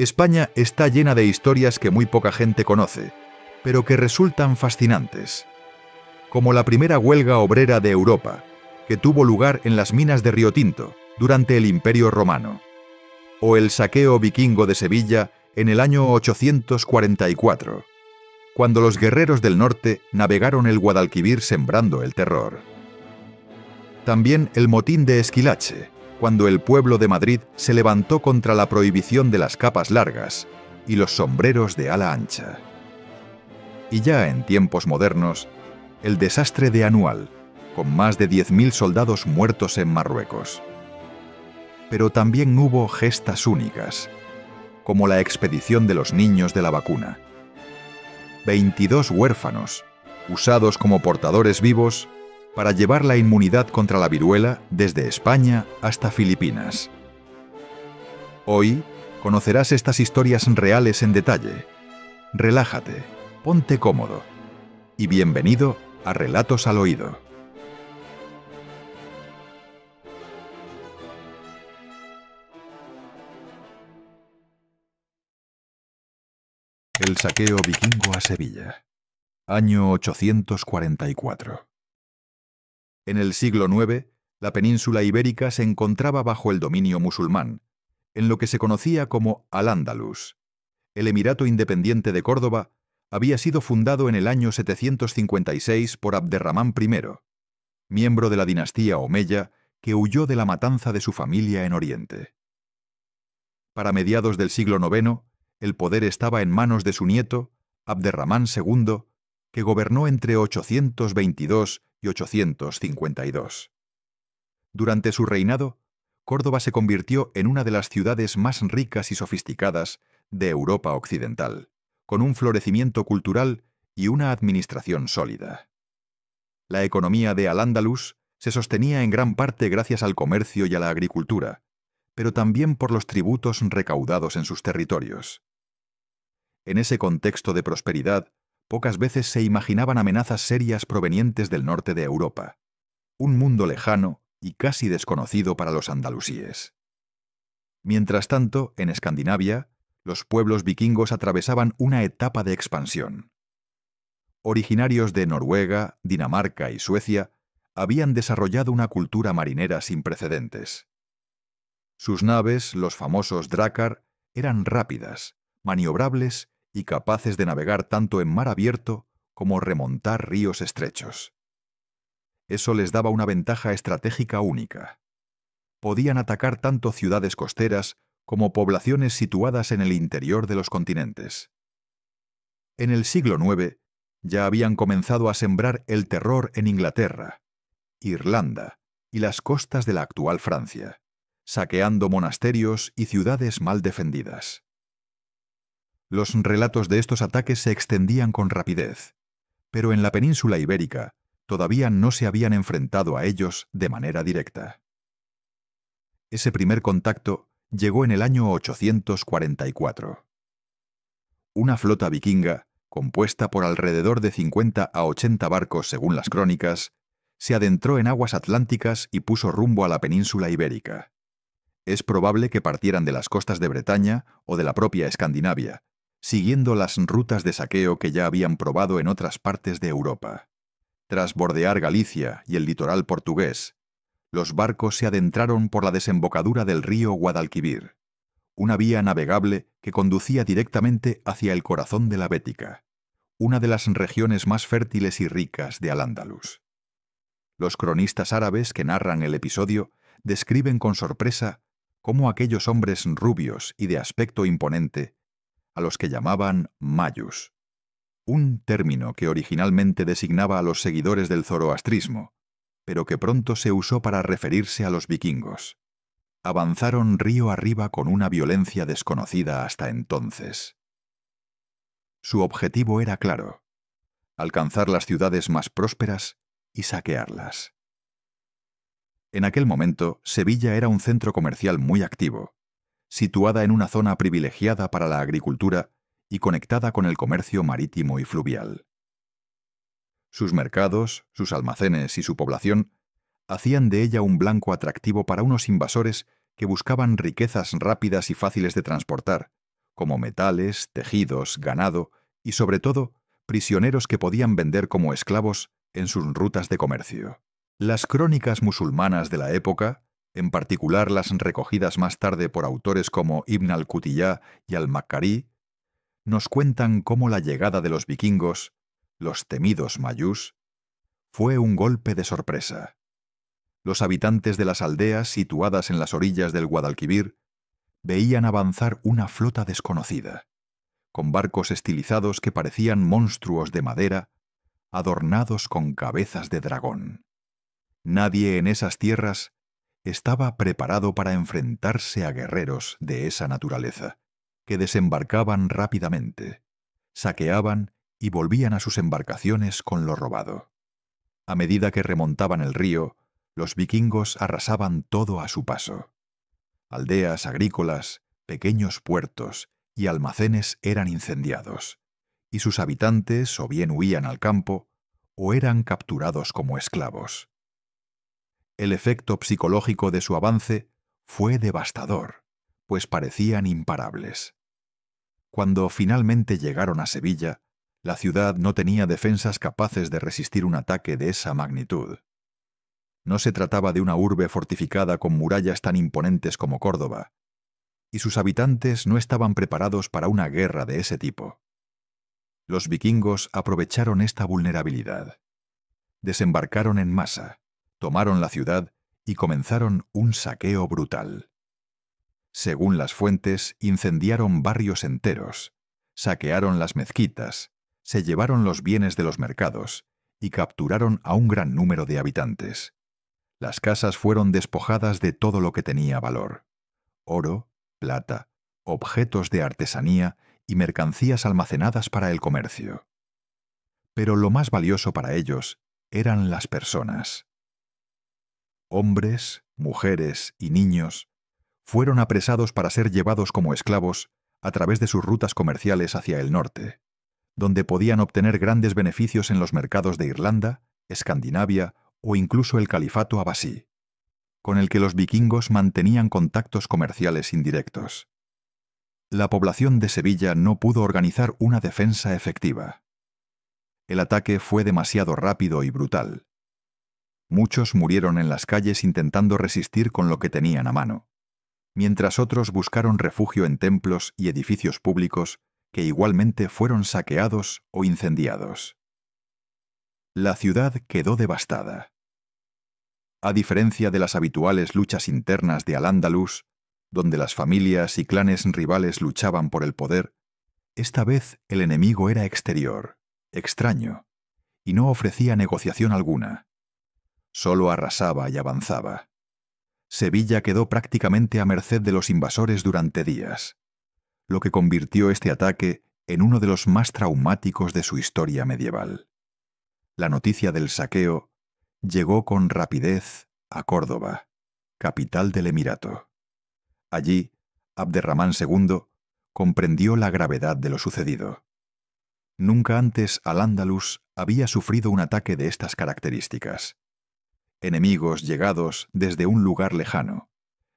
España está llena de historias que muy poca gente conoce, pero que resultan fascinantes. Como la primera huelga obrera de Europa, que tuvo lugar en las minas de Río Tinto durante el Imperio Romano. O el saqueo vikingo de Sevilla en el año 844, cuando los guerreros del norte navegaron el Guadalquivir sembrando el terror. También el motín de Esquilache, cuando el pueblo de Madrid se levantó contra la prohibición de las capas largas y los sombreros de ala ancha. Y ya en tiempos modernos, el desastre de Anual, con más de 10.000 soldados muertos en Marruecos. Pero también hubo gestas únicas, como la expedición de los niños de la vacuna. 22 huérfanos, usados como portadores vivos para llevar la inmunidad contra la viruela desde España hasta Filipinas. Hoy conocerás estas historias reales en detalle. Relájate, ponte cómodo y bienvenido a Relatos al Oído. El saqueo vikingo a Sevilla. Año 844. En el siglo IX, la península ibérica se encontraba bajo el dominio musulmán, en lo que se conocía como Al-Ándalus. El Emirato Independiente de Córdoba había sido fundado en el año 756 por Abderramán I, miembro de la dinastía omeya que huyó de la matanza de su familia en Oriente. Para mediados del siglo IX, el poder estaba en manos de su nieto, Abderramán II, que gobernó entre 822 y 852. Durante su reinado, Córdoba se convirtió en una de las ciudades más ricas y sofisticadas de Europa occidental, con un florecimiento cultural y una administración sólida. La economía de Al-Ándalus se sostenía en gran parte gracias al comercio y a la agricultura, pero también por los tributos recaudados en sus territorios. En ese contexto de prosperidad, pocas veces se imaginaban amenazas serias provenientes del norte de Europa, un mundo lejano y casi desconocido para los andalusíes. Mientras tanto, en Escandinavia, los pueblos vikingos atravesaban una etapa de expansión. Originarios de Noruega, Dinamarca y Suecia, habían desarrollado una cultura marinera sin precedentes. Sus naves, los famosos drakar, eran rápidas, maniobrables y capaces de navegar tanto en mar abierto como remontar ríos estrechos. Eso les daba una ventaja estratégica única. Podían atacar tanto ciudades costeras como poblaciones situadas en el interior de los continentes. En el siglo IX ya habían comenzado a sembrar el terror en Inglaterra, Irlanda y las costas de la actual Francia, saqueando monasterios y ciudades mal defendidas. Los relatos de estos ataques se extendían con rapidez, pero en la península ibérica todavía no se habían enfrentado a ellos de manera directa. Ese primer contacto llegó en el año 844. Una flota vikinga, compuesta por alrededor de 50 a 80 barcos según las crónicas, se adentró en aguas atlánticas y puso rumbo a la península ibérica. Es probable que partieran de las costas de Bretaña o de la propia Escandinavia, siguiendo las rutas de saqueo que ya habían probado en otras partes de Europa. Tras bordear Galicia y el litoral portugués, los barcos se adentraron por la desembocadura del río Guadalquivir, una vía navegable que conducía directamente hacia el corazón de la Bética, una de las regiones más fértiles y ricas de Al-Ándalus. Los cronistas árabes que narran el episodio describen con sorpresa cómo aquellos hombres rubios y de aspecto imponente, a los que llamaban mayus, un término que originalmente designaba a los seguidores del zoroastrismo, pero que pronto se usó para referirse a los vikingos, avanzaron río arriba con una violencia desconocida hasta entonces. Su objetivo era claro: alcanzar las ciudades más prósperas y saquearlas. En aquel momento, Sevilla era un centro comercial muy activo, situada en una zona privilegiada para la agricultura y conectada con el comercio marítimo y fluvial. Sus mercados, sus almacenes y su población hacían de ella un blanco atractivo para unos invasores que buscaban riquezas rápidas y fáciles de transportar, como metales, tejidos, ganado y, sobre todo, prisioneros que podían vender como esclavos en sus rutas de comercio. Las crónicas musulmanas de la época, en particular las recogidas más tarde por autores como Ibn al-Qutiyá y al-Makkari, nos cuentan cómo la llegada de los vikingos, los temidos mayús, fue un golpe de sorpresa. Los habitantes de las aldeas situadas en las orillas del Guadalquivir veían avanzar una flota desconocida, con barcos estilizados que parecían monstruos de madera, adornados con cabezas de dragón. Nadie en esas tierras estaba preparado para enfrentarse a guerreros de esa naturaleza, que desembarcaban rápidamente, saqueaban y volvían a sus embarcaciones con lo robado. A medida que remontaban el río, los vikingos arrasaban todo a su paso. Aldeas agrícolas, pequeños puertos y almacenes eran incendiados, y sus habitantes o bien huían al campo o eran capturados como esclavos. El efecto psicológico de su avance fue devastador, pues parecían imparables. Cuando finalmente llegaron a Sevilla, la ciudad no tenía defensas capaces de resistir un ataque de esa magnitud. No se trataba de una urbe fortificada con murallas tan imponentes como Córdoba, y sus habitantes no estaban preparados para una guerra de ese tipo. Los vikingos aprovecharon esta vulnerabilidad. Desembarcaron en masa, tomaron la ciudad y comenzaron un saqueo brutal. Según las fuentes, incendiaron barrios enteros, saquearon las mezquitas, se llevaron los bienes de los mercados y capturaron a un gran número de habitantes. Las casas fueron despojadas de todo lo que tenía valor: oro, plata, objetos de artesanía y mercancías almacenadas para el comercio. Pero lo más valioso para ellos eran las personas. Hombres, mujeres y niños fueron apresados para ser llevados como esclavos a través de sus rutas comerciales hacia el norte, donde podían obtener grandes beneficios en los mercados de Irlanda, Escandinavia o incluso el califato abasí, con el que los vikingos mantenían contactos comerciales indirectos. La población de Sevilla no pudo organizar una defensa efectiva. El ataque fue demasiado rápido y brutal. Muchos murieron en las calles intentando resistir con lo que tenían a mano, mientras otros buscaron refugio en templos y edificios públicos que igualmente fueron saqueados o incendiados. La ciudad quedó devastada. A diferencia de las habituales luchas internas de Al-Ándalus, donde las familias y clanes rivales luchaban por el poder, esta vez el enemigo era exterior, extraño, y no ofrecía negociación alguna. Solo arrasaba y avanzaba. Sevilla quedó prácticamente a merced de los invasores durante días, lo que convirtió este ataque en uno de los más traumáticos de su historia medieval. La noticia del saqueo llegó con rapidez a Córdoba, capital del Emirato. Allí, Abderramán II comprendió la gravedad de lo sucedido. Nunca antes Al-Ándalus había sufrido un ataque de estas características. Enemigos llegados desde un lugar lejano,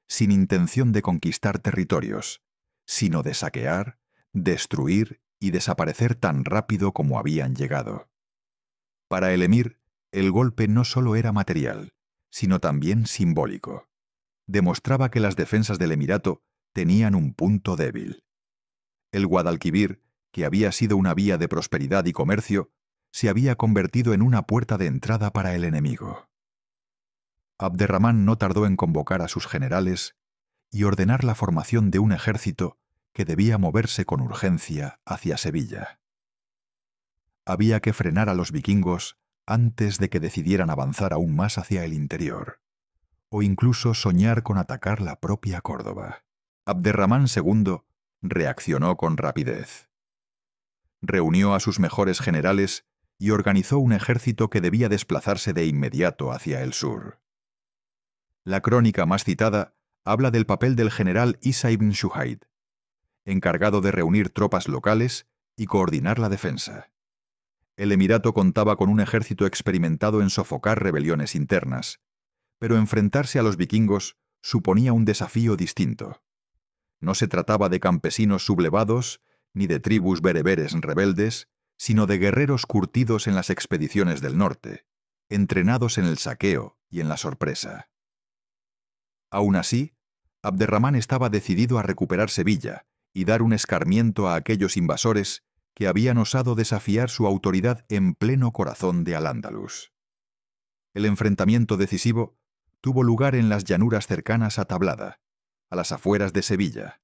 sin intención de conquistar territorios, sino de saquear, destruir y desaparecer tan rápido como habían llegado. Para el emir, el golpe no solo era material, sino también simbólico. Demostraba que las defensas del emirato tenían un punto débil. El Guadalquivir, que había sido una vía de prosperidad y comercio, se había convertido en una puerta de entrada para el enemigo. Abderramán no tardó en convocar a sus generales y ordenar la formación de un ejército que debía moverse con urgencia hacia Sevilla. Había que frenar a los vikingos antes de que decidieran avanzar aún más hacia el interior, o incluso soñar con atacar la propia Córdoba. Abderramán II reaccionó con rapidez. Reunió a sus mejores generales y organizó un ejército que debía desplazarse de inmediato hacia el sur. La crónica más citada habla del papel del general Isa ibn Shuhayd, encargado de reunir tropas locales y coordinar la defensa. El emirato contaba con un ejército experimentado en sofocar rebeliones internas, pero enfrentarse a los vikingos suponía un desafío distinto. No se trataba de campesinos sublevados ni de tribus bereberes rebeldes, sino de guerreros curtidos en las expediciones del norte, entrenados en el saqueo y en la sorpresa. Aún así, Abderramán estaba decidido a recuperar Sevilla y dar un escarmiento a aquellos invasores que habían osado desafiar su autoridad en pleno corazón de Al-Ándalus. El enfrentamiento decisivo tuvo lugar en las llanuras cercanas a Tablada, a las afueras de Sevilla.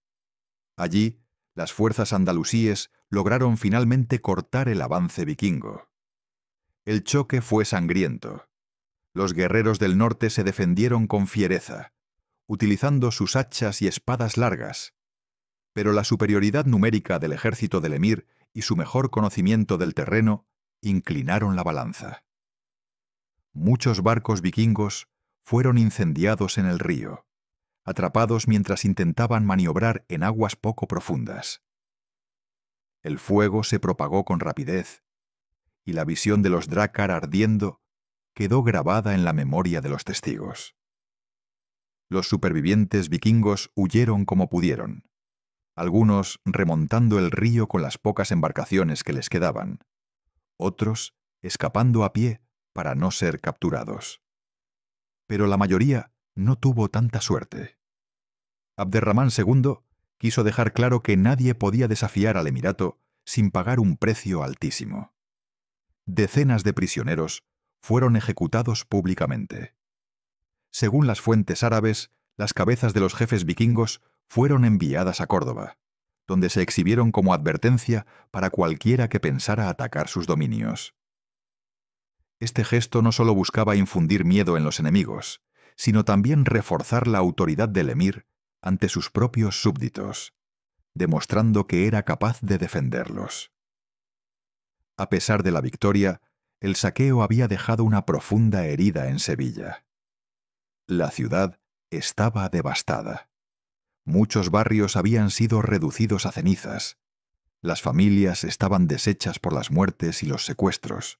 Allí, las fuerzas andalusíes lograron finalmente cortar el avance vikingo. El choque fue sangriento. Los guerreros del norte se defendieron con fiereza, utilizando sus hachas y espadas largas, pero la superioridad numérica del ejército del emir y su mejor conocimiento del terreno inclinaron la balanza. Muchos barcos vikingos fueron incendiados en el río, atrapados mientras intentaban maniobrar en aguas poco profundas. El fuego se propagó con rapidez, y la visión de los drácar ardiendo quedó grabada en la memoria de los testigos. Los supervivientes vikingos huyeron como pudieron, algunos remontando el río con las pocas embarcaciones que les quedaban, otros escapando a pie para no ser capturados. Pero la mayoría no tuvo tanta suerte. Abderramán II quiso dejar claro que nadie podía desafiar al emirato sin pagar un precio altísimo. Decenas de prisioneros fueron ejecutados públicamente. Según las fuentes árabes, las cabezas de los jefes vikingos fueron enviadas a Córdoba, donde se exhibieron como advertencia para cualquiera que pensara atacar sus dominios. Este gesto no solo buscaba infundir miedo en los enemigos, sino también reforzar la autoridad del emir ante sus propios súbditos, demostrando que era capaz de defenderlos. A pesar de la victoria, el saqueo había dejado una profunda herida en Sevilla. La ciudad estaba devastada. Muchos barrios habían sido reducidos a cenizas. Las familias estaban deshechas por las muertes y los secuestros,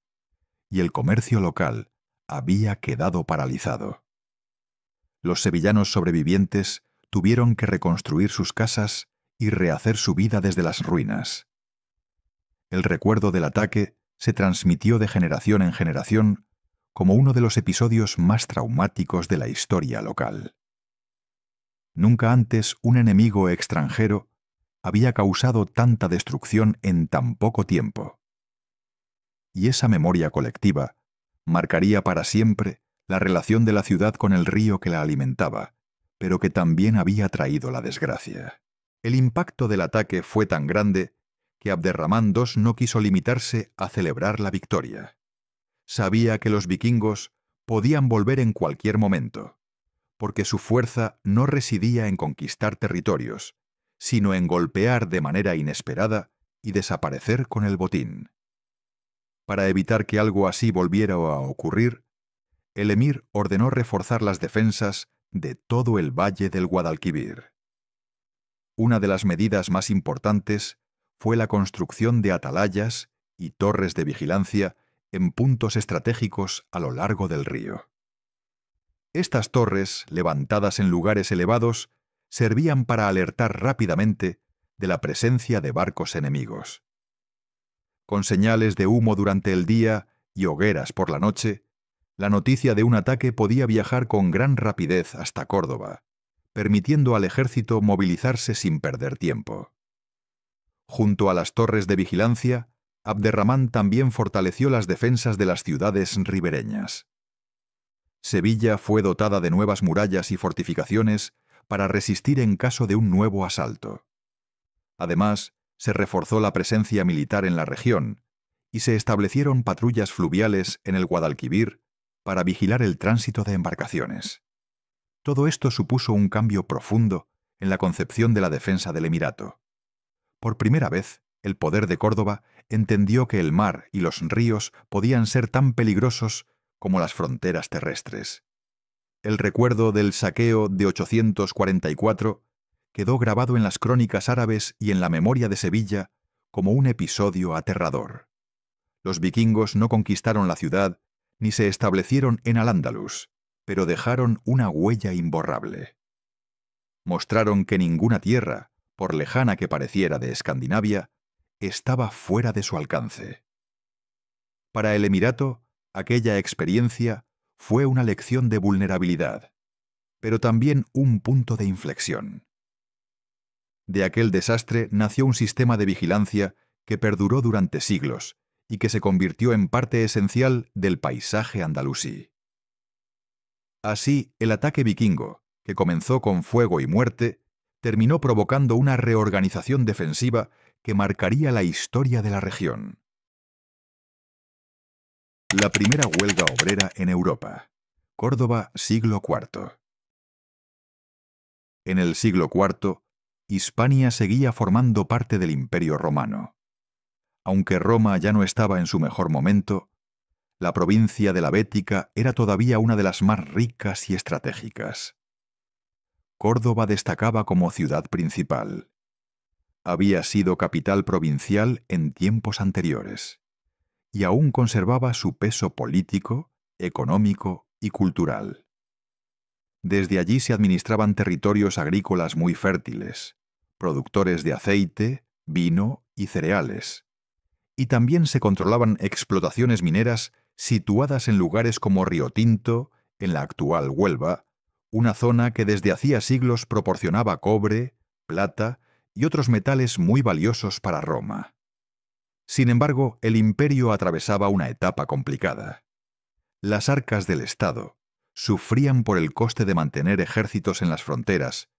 y el comercio local había quedado paralizado. Los sevillanos sobrevivientes tuvieron que reconstruir sus casas y rehacer su vida desde las ruinas. El recuerdo del ataque se transmitió de generación en generación como uno de los episodios más traumáticos de la historia local. Nunca antes un enemigo extranjero había causado tanta destrucción en tan poco tiempo. Y esa memoria colectiva marcaría para siempre la relación de la ciudad con el río que la alimentaba, pero que también había traído la desgracia. El impacto del ataque fue tan grande que Abderramán II no quiso limitarse a celebrar la victoria. Sabía que los vikingos podían volver en cualquier momento, porque su fuerza no residía en conquistar territorios, sino en golpear de manera inesperada y desaparecer con el botín. Para evitar que algo así volviera a ocurrir, el emir ordenó reforzar las defensas de todo el valle del Guadalquivir. Una de las medidas más importantes fue la construcción de atalayas y torres de vigilancia en puntos estratégicos a lo largo del río. Estas torres, levantadas en lugares elevados, servían para alertar rápidamente de la presencia de barcos enemigos. Con señales de humo durante el día y hogueras por la noche, la noticia de un ataque podía viajar con gran rapidez hasta Córdoba, permitiendo al ejército movilizarse sin perder tiempo. Junto a las torres de vigilancia, Abderramán también fortaleció las defensas de las ciudades ribereñas. Sevilla fue dotada de nuevas murallas y fortificaciones para resistir en caso de un nuevo asalto. Además, se reforzó la presencia militar en la región y se establecieron patrullas fluviales en el Guadalquivir para vigilar el tránsito de embarcaciones. Todo esto supuso un cambio profundo en la concepción de la defensa del emirato. Por primera vez, el poder de Córdoba entendió que el mar y los ríos podían ser tan peligrosos como las fronteras terrestres. El recuerdo del saqueo de 844 quedó grabado en las crónicas árabes y en la memoria de Sevilla como un episodio aterrador. Los vikingos no conquistaron la ciudad ni se establecieron en Al-Ándalus, pero dejaron una huella imborrable. Mostraron que ninguna tierra, por lejana que pareciera de Escandinavia, estaba fuera de su alcance. Para el Emirato, aquella experiencia fue una lección de vulnerabilidad, pero también un punto de inflexión. De aquel desastre nació un sistema de vigilancia que perduró durante siglos y que se convirtió en parte esencial del paisaje andalusí. Así, el ataque vikingo, que comenzó con fuego y muerte, terminó provocando una reorganización defensiva que marcaría la historia de la región. La primera huelga obrera en Europa. Córdoba, siglo IV. En el siglo IV, Hispania seguía formando parte del Imperio Romano. Aunque Roma ya no estaba en su mejor momento, la provincia de la Bética era todavía una de las más ricas y estratégicas. Córdoba destacaba como ciudad principal. Había sido capital provincial en tiempos anteriores, y aún conservaba su peso político, económico y cultural. Desde allí se administraban territorios agrícolas muy fértiles, productores de aceite, vino y cereales, y también se controlaban explotaciones mineras situadas en lugares como Riotinto, en la actual Huelva, una zona que desde hacía siglos proporcionaba cobre, plata y otros metales muy valiosos para Roma. Sin embargo, el imperio atravesaba una etapa complicada. Las arcas del Estado sufrían por el coste de mantener ejércitos en las fronteras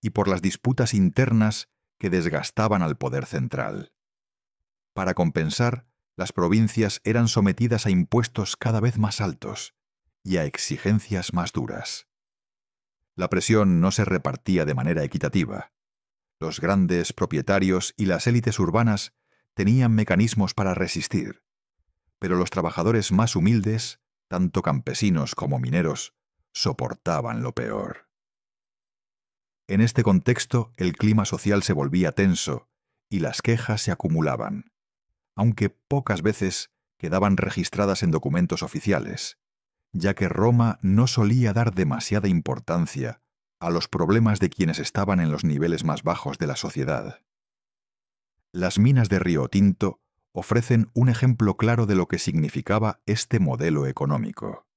y por las disputas internas que desgastaban al poder central. Para compensar, las provincias eran sometidas a impuestos cada vez más altos y a exigencias más duras. La presión no se repartía de manera equitativa. Los grandes propietarios y las élites urbanas tenían mecanismos para resistir, pero los trabajadores más humildes, tanto campesinos como mineros, soportaban lo peor. En este contexto, el clima social se volvía tenso y las quejas se acumulaban, aunque pocas veces quedaban registradas en documentos oficiales, ya que Roma no solía dar demasiada importancia a los problemas de quienes estaban en los niveles más bajos de la sociedad. Las minas de Riotinto ofrecen un ejemplo claro de lo que significaba este modelo económico.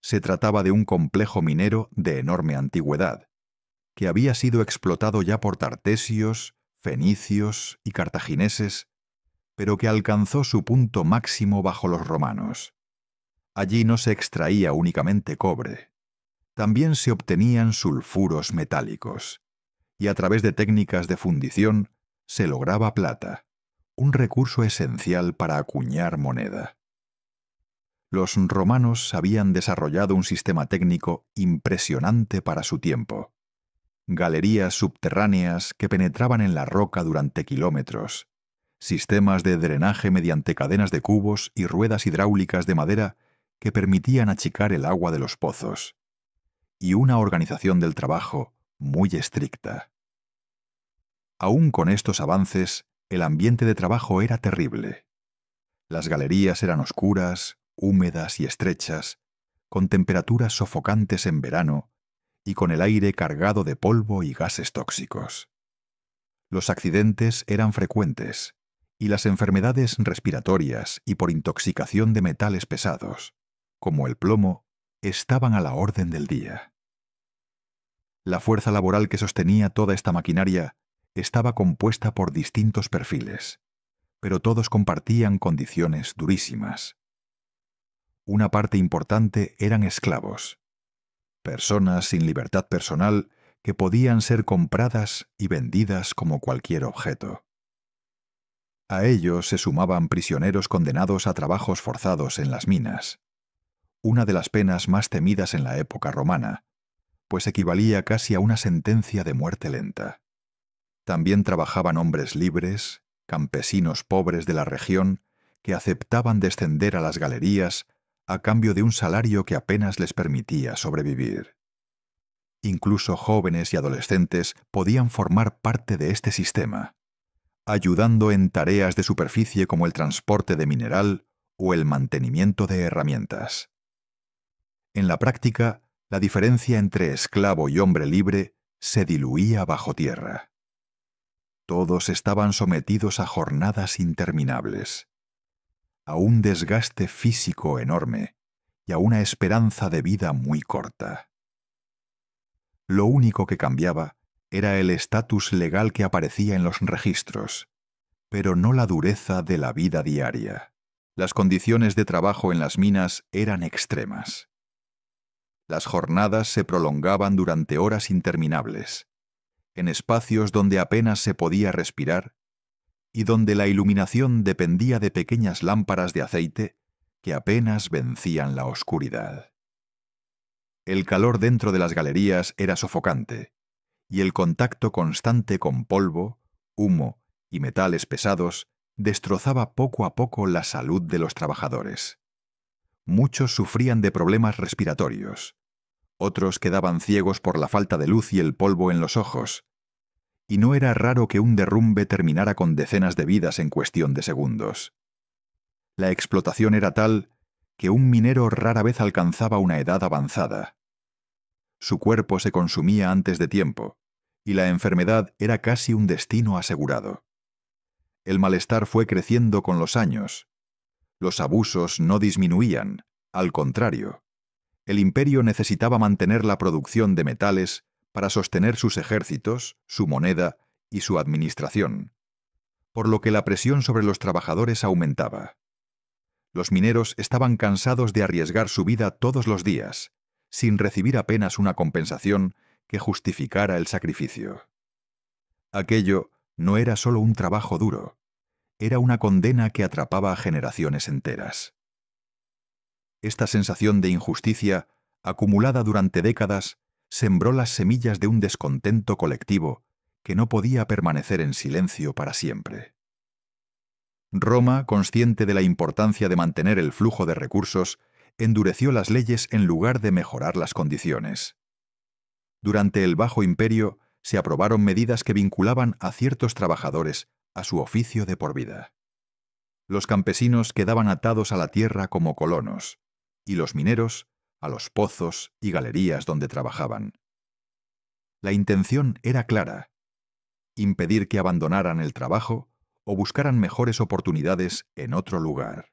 Se trataba de un complejo minero de enorme antigüedad, que había sido explotado ya por tartesios, fenicios y cartagineses, pero que alcanzó su punto máximo bajo los romanos. Allí no se extraía únicamente cobre, también se obtenían sulfuros metálicos, y a través de técnicas de fundición se lograba plata, un recurso esencial para acuñar moneda. Los romanos habían desarrollado un sistema técnico impresionante para su tiempo. Galerías subterráneas que penetraban en la roca durante kilómetros, sistemas de drenaje mediante cadenas de cubos y ruedas hidráulicas de madera que permitían achicar el agua de los pozos, y una organización del trabajo muy estricta. Aún con estos avances, el ambiente de trabajo era terrible. Las galerías eran oscuras, húmedas y estrechas, con temperaturas sofocantes en verano y con el aire cargado de polvo y gases tóxicos. Los accidentes eran frecuentes, y las enfermedades respiratorias y por intoxicación de metales pesados, como el plomo, estaban a la orden del día. La fuerza laboral que sostenía toda esta maquinaria estaba compuesta por distintos perfiles, pero todos compartían condiciones durísimas. Una parte importante eran esclavos, personas sin libertad personal que podían ser compradas y vendidas como cualquier objeto. A ellos se sumaban prisioneros condenados a trabajos forzados en las minas, una de las penas más temidas en la época romana, pues equivalía casi a una sentencia de muerte lenta. También trabajaban hombres libres, campesinos pobres de la región, que aceptaban descender a las galerías a cambio de un salario que apenas les permitía sobrevivir. Incluso jóvenes y adolescentes podían formar parte de este sistema, ayudando en tareas de superficie como el transporte de mineral o el mantenimiento de herramientas. En la práctica, la diferencia entre esclavo y hombre libre se diluía bajo tierra. Todos estaban sometidos a jornadas interminables, a un desgaste físico enorme y a una esperanza de vida muy corta. Lo único que cambiaba era el estatus legal que aparecía en los registros, pero no la dureza de la vida diaria. Las condiciones de trabajo en las minas eran extremas. Las jornadas se prolongaban durante horas interminables, en espacios donde apenas se podía respirar y donde la iluminación dependía de pequeñas lámparas de aceite que apenas vencían la oscuridad. El calor dentro de las galerías era sofocante, y el contacto constante con polvo, humo y metales pesados destrozaba poco a poco la salud de los trabajadores. Muchos sufrían de problemas respiratorios, otros quedaban ciegos por la falta de luz y el polvo en los ojos, y no era raro que un derrumbe terminara con decenas de vidas en cuestión de segundos. La explotación era tal que un minero rara vez alcanzaba una edad avanzada. Su cuerpo se consumía antes de tiempo, y la enfermedad era casi un destino asegurado. El malestar fue creciendo con los años. Los abusos no disminuían, al contrario. El imperio necesitaba mantener la producción de metales para sostener sus ejércitos, su moneda y su administración, por lo que la presión sobre los trabajadores aumentaba. Los mineros estaban cansados de arriesgar su vida todos los días, sin recibir apenas una compensación que justificara el sacrificio. Aquello no era solo un trabajo duro, era una condena que atrapaba a generaciones enteras. Esta sensación de injusticia, acumulada durante décadas, sembró las semillas de un descontento colectivo que no podía permanecer en silencio para siempre. Roma, consciente de la importancia de mantener el flujo de recursos, endureció las leyes en lugar de mejorar las condiciones. Durante el Bajo Imperio se aprobaron medidas que vinculaban a ciertos trabajadores a su oficio de por vida. Los campesinos quedaban atados a la tierra como colonos, y los mineros a los pozos y galerías donde trabajaban. La intención era clara: impedir que abandonaran el trabajo o buscaran mejores oportunidades en otro lugar.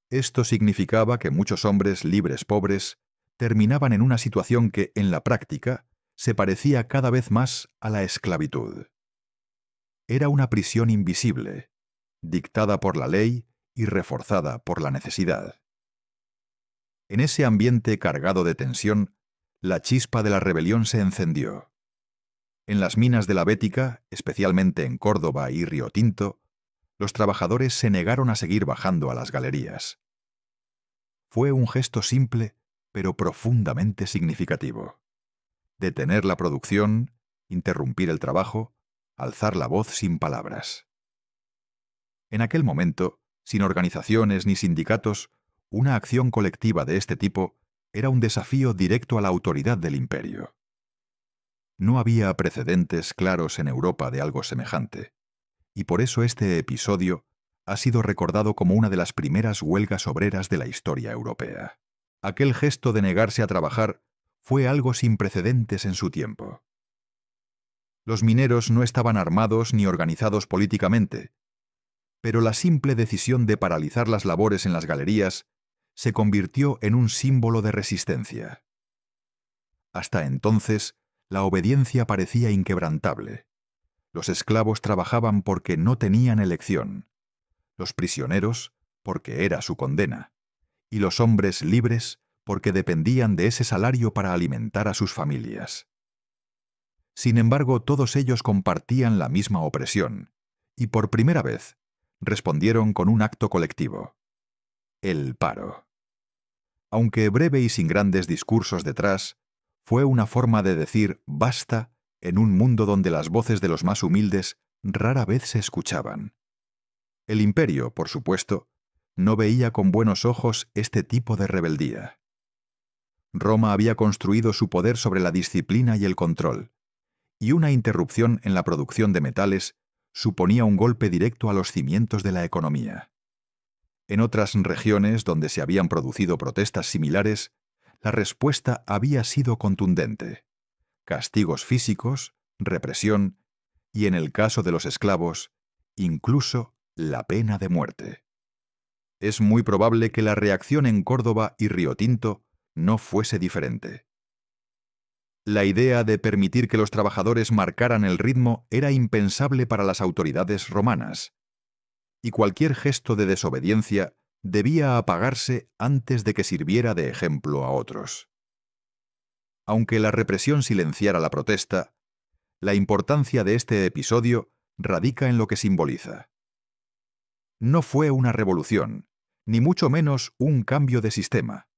Esto significaba que muchos hombres libres pobres terminaban en una situación que, en la práctica, se parecía cada vez más a la esclavitud. Era una prisión invisible, dictada por la ley y reforzada por la necesidad. En ese ambiente cargado de tensión, la chispa de la rebelión se encendió. En las minas de la Bética, especialmente en Córdoba y Río Tinto, los trabajadores se negaron a seguir bajando a las galerías. Fue un gesto simple, pero profundamente significativo. Detener la producción, interrumpir el trabajo, alzar la voz sin palabras. En aquel momento, sin organizaciones ni sindicatos, una acción colectiva de este tipo era un desafío directo a la autoridad del imperio. No había precedentes claros en Europa de algo semejante, y por eso este episodio ha sido recordado como una de las primeras huelgas obreras de la historia europea. Aquel gesto de negarse a trabajar fue algo sin precedentes en su tiempo. Los mineros no estaban armados ni organizados políticamente, pero la simple decisión de paralizar las labores en las galerías se convirtió en un símbolo de resistencia. Hasta entonces, la obediencia parecía inquebrantable. Los esclavos trabajaban porque no tenían elección, los prisioneros porque era su condena, y los hombres libres porque dependían de ese salario para alimentar a sus familias. Sin embargo, todos ellos compartían la misma opresión, y por primera vez respondieron con un acto colectivo: el paro. Aunque breve y sin grandes discursos detrás, fue una forma de decir basta en un mundo donde las voces de los más humildes rara vez se escuchaban. El imperio, por supuesto, no veía con buenos ojos este tipo de rebeldía. Roma había construido su poder sobre la disciplina y el control, y una interrupción en la producción de metales suponía un golpe directo a los cimientos de la economía. En otras regiones donde se habían producido protestas similares, la respuesta había sido contundente: castigos físicos, represión y en el caso de los esclavos, incluso la pena de muerte. Es muy probable que la reacción en Córdoba y Riotinto no fuese diferente. La idea de permitir que los trabajadores marcaran el ritmo era impensable para las autoridades romanas, y cualquier gesto de desobediencia debía apagarse antes de que sirviera de ejemplo a otros. Aunque la represión silenciara la protesta, la importancia de este episodio radica en lo que simboliza. No fue una revolución, ni mucho menos un cambio de sistema,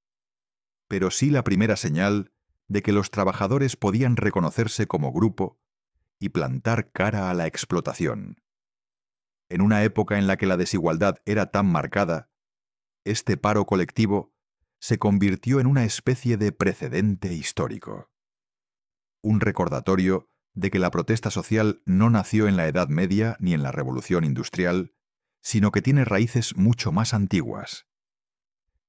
pero sí la primera señal de que los trabajadores podían reconocerse como grupo y plantar cara a la explotación. En una época en la que la desigualdad era tan marcada, este paro colectivo se convirtió en una especie de precedente histórico. Un recordatorio de que la protesta social no nació en la Edad Media ni en la Revolución Industrial, sino que tiene raíces mucho más antiguas.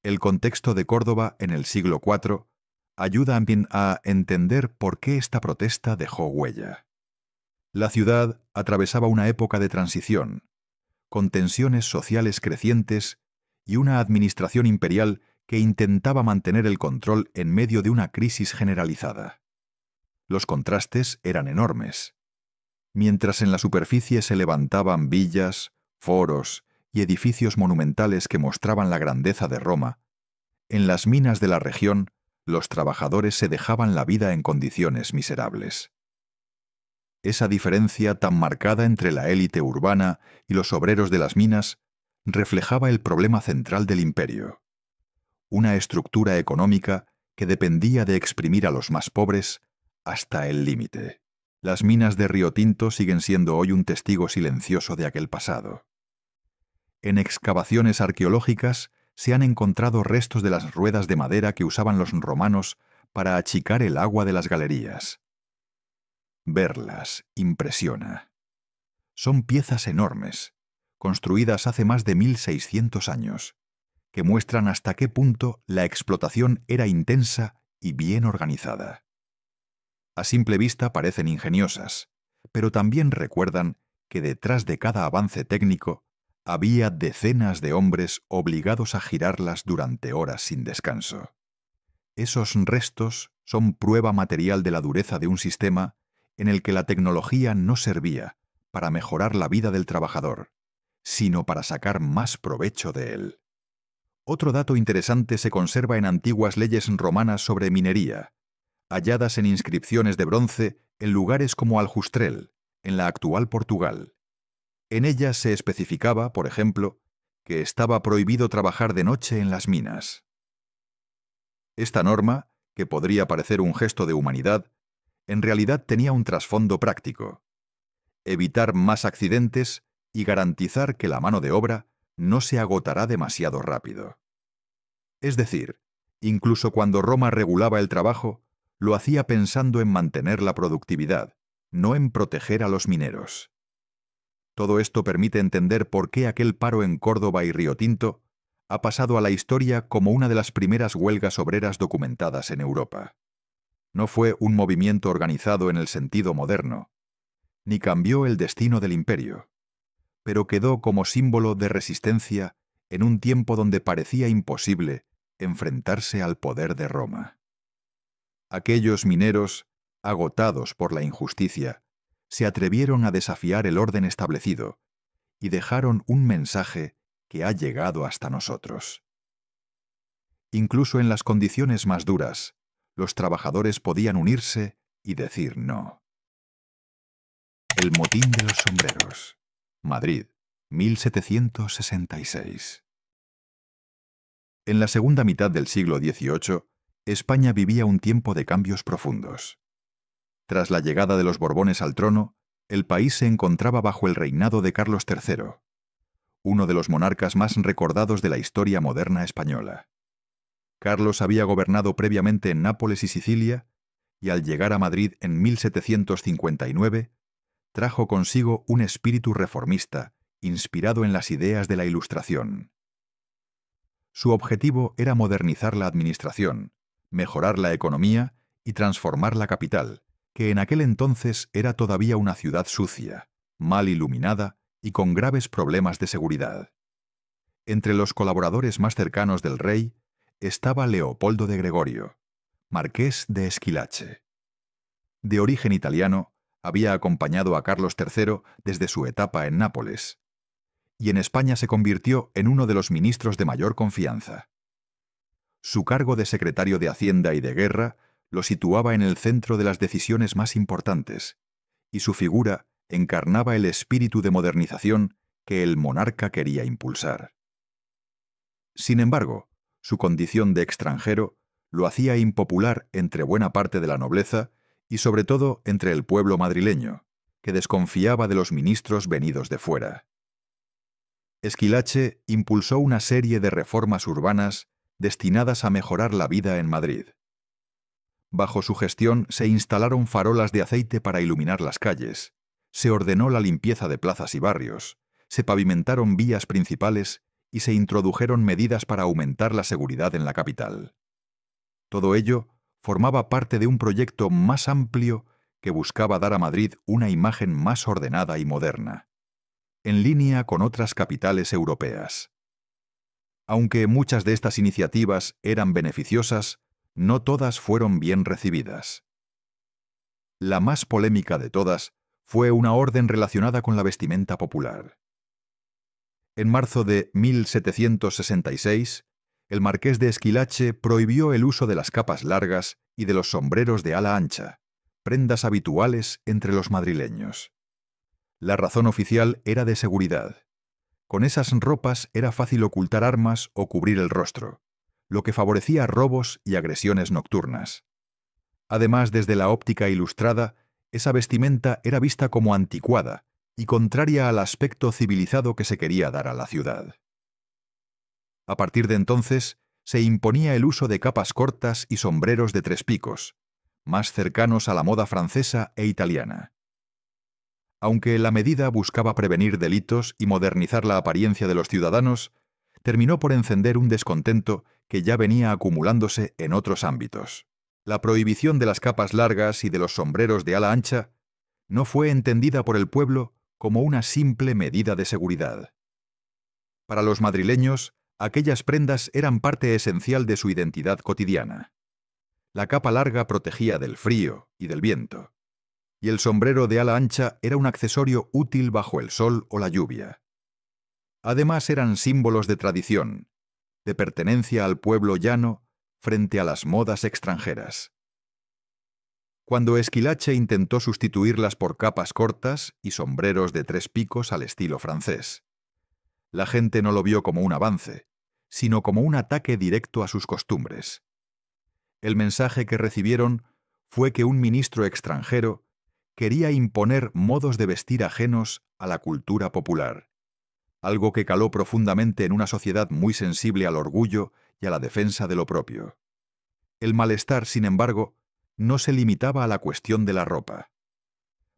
El contexto de Córdoba en el siglo IV ayuda a entender por qué esta protesta dejó huella. La ciudad atravesaba una época de transición, con tensiones sociales crecientes y una administración imperial que intentaba mantener el control en medio de una crisis generalizada. Los contrastes eran enormes. Mientras en la superficie se levantaban villas, foros y edificios monumentales que mostraban la grandeza de Roma, en las minas de la región los trabajadores se dejaban la vida en condiciones miserables. Esa diferencia tan marcada entre la élite urbana y los obreros de las minas reflejaba el problema central del imperio: una estructura económica que dependía de exprimir a los más pobres hasta el límite. Las minas de Riotinto siguen siendo hoy un testigo silencioso de aquel pasado. En excavaciones arqueológicas se han encontrado restos de las ruedas de madera que usaban los romanos para achicar el agua de las galerías. Verlas impresiona. Son piezas enormes, construidas hace más de 1600 años, que muestran hasta qué punto la explotación era intensa y bien organizada. A simple vista parecen ingeniosas, pero también recuerdan que detrás de cada avance técnico había decenas de hombres obligados a girarlas durante horas sin descanso. Esos restos son prueba material de la dureza de un sistema en el que la tecnología no servía para mejorar la vida del trabajador, sino para sacar más provecho de él. Otro dato interesante se conserva en antiguas leyes romanas sobre minería, halladas en inscripciones de bronce en lugares como Aljustrel, en la actual Portugal. En ellas se especificaba, por ejemplo, que estaba prohibido trabajar de noche en las minas. Esta norma, que podría parecer un gesto de humanidad, en realidad tenía un trasfondo práctico: evitar más accidentes y garantizar que la mano de obra no se agotará demasiado rápido. Es decir, incluso cuando Roma regulaba el trabajo, lo hacía pensando en mantener la productividad, no en proteger a los mineros. Todo esto permite entender por qué aquel paro en Córdoba y Riotinto ha pasado a la historia como una de las primeras huelgas obreras documentadas en Europa. No fue un movimiento organizado en el sentido moderno, ni cambió el destino del imperio, pero quedó como símbolo de resistencia en un tiempo donde parecía imposible enfrentarse al poder de Roma. Aquellos mineros, agotados por la injusticia, se atrevieron a desafiar el orden establecido y dejaron un mensaje que ha llegado hasta nosotros. Incluso en las condiciones más duras, los trabajadores podían unirse y decir no. El motín de los sombreros. Madrid, 1766. En la segunda mitad del siglo XVIII, España vivía un tiempo de cambios profundos. Tras la llegada de los Borbones al trono, el país se encontraba bajo el reinado de Carlos III, uno de los monarcas más recordados de la historia moderna española. Carlos había gobernado previamente en Nápoles y Sicilia, y al llegar a Madrid en 1759, trajo consigo un espíritu reformista, inspirado en las ideas de la Ilustración. Su objetivo era modernizar la administración, mejorar la economía y transformar la capital, que en aquel entonces era todavía una ciudad sucia, mal iluminada y con graves problemas de seguridad. Entre los colaboradores más cercanos del rey estaba Leopoldo de Gregorio, marqués de Esquilache. De origen italiano, había acompañado a Carlos III desde su etapa en Nápoles, y en España se convirtió en uno de los ministros de mayor confianza. Su cargo de secretario de Hacienda y de Guerra lo situaba en el centro de las decisiones más importantes, y su figura encarnaba el espíritu de modernización que el monarca quería impulsar. Sin embargo, su condición de extranjero lo hacía impopular entre buena parte de la nobleza y sobre todo entre el pueblo madrileño, que desconfiaba de los ministros venidos de fuera. Esquilache impulsó una serie de reformas urbanas destinadas a mejorar la vida en Madrid. Bajo su gestión se instalaron farolas de aceite para iluminar las calles, se ordenó la limpieza de plazas y barrios, se pavimentaron vías principales y se introdujeron medidas para aumentar la seguridad en la capital. Todo ello formaba parte de un proyecto más amplio que buscaba dar a Madrid una imagen más ordenada y moderna, en línea con otras capitales europeas. Aunque muchas de estas iniciativas eran beneficiosas, no todas fueron bien recibidas. La más polémica de todas fue una orden relacionada con la vestimenta popular. En marzo de 1766, el marqués de Esquilache prohibió el uso de las capas largas y de los sombreros de ala ancha, prendas habituales entre los madrileños. La razón oficial era de seguridad. Con esas ropas era fácil ocultar armas o cubrir el rostro, lo que favorecía robos y agresiones nocturnas. Además, desde la óptica ilustrada, esa vestimenta era vista como anticuada y contraria al aspecto civilizado que se quería dar a la ciudad. A partir de entonces, se imponía el uso de capas cortas y sombreros de 3 picos, más cercanos a la moda francesa e italiana. Aunque la medida buscaba prevenir delitos y modernizar la apariencia de los ciudadanos, terminó por encender un descontento que ya venía acumulándose en otros ámbitos. La prohibición de las capas largas y de los sombreros de ala ancha no fue entendida por el pueblo como una simple medida de seguridad. Para los madrileños, aquellas prendas eran parte esencial de su identidad cotidiana. La capa larga protegía del frío y del viento, y el sombrero de ala ancha era un accesorio útil bajo el sol o la lluvia. Además, eran símbolos de tradición, de pertenencia al pueblo llano frente a las modas extranjeras. Cuando Esquilache intentó sustituirlas por capas cortas y sombreros de 3 picos al estilo francés, la gente no lo vio como un avance, sino como un ataque directo a sus costumbres. El mensaje que recibieron fue que un ministro extranjero quería imponer modos de vestir ajenos a la cultura popular, algo que caló profundamente en una sociedad muy sensible al orgullo y a la defensa de lo propio. El malestar, sin embargo, no se limitaba a la cuestión de la ropa.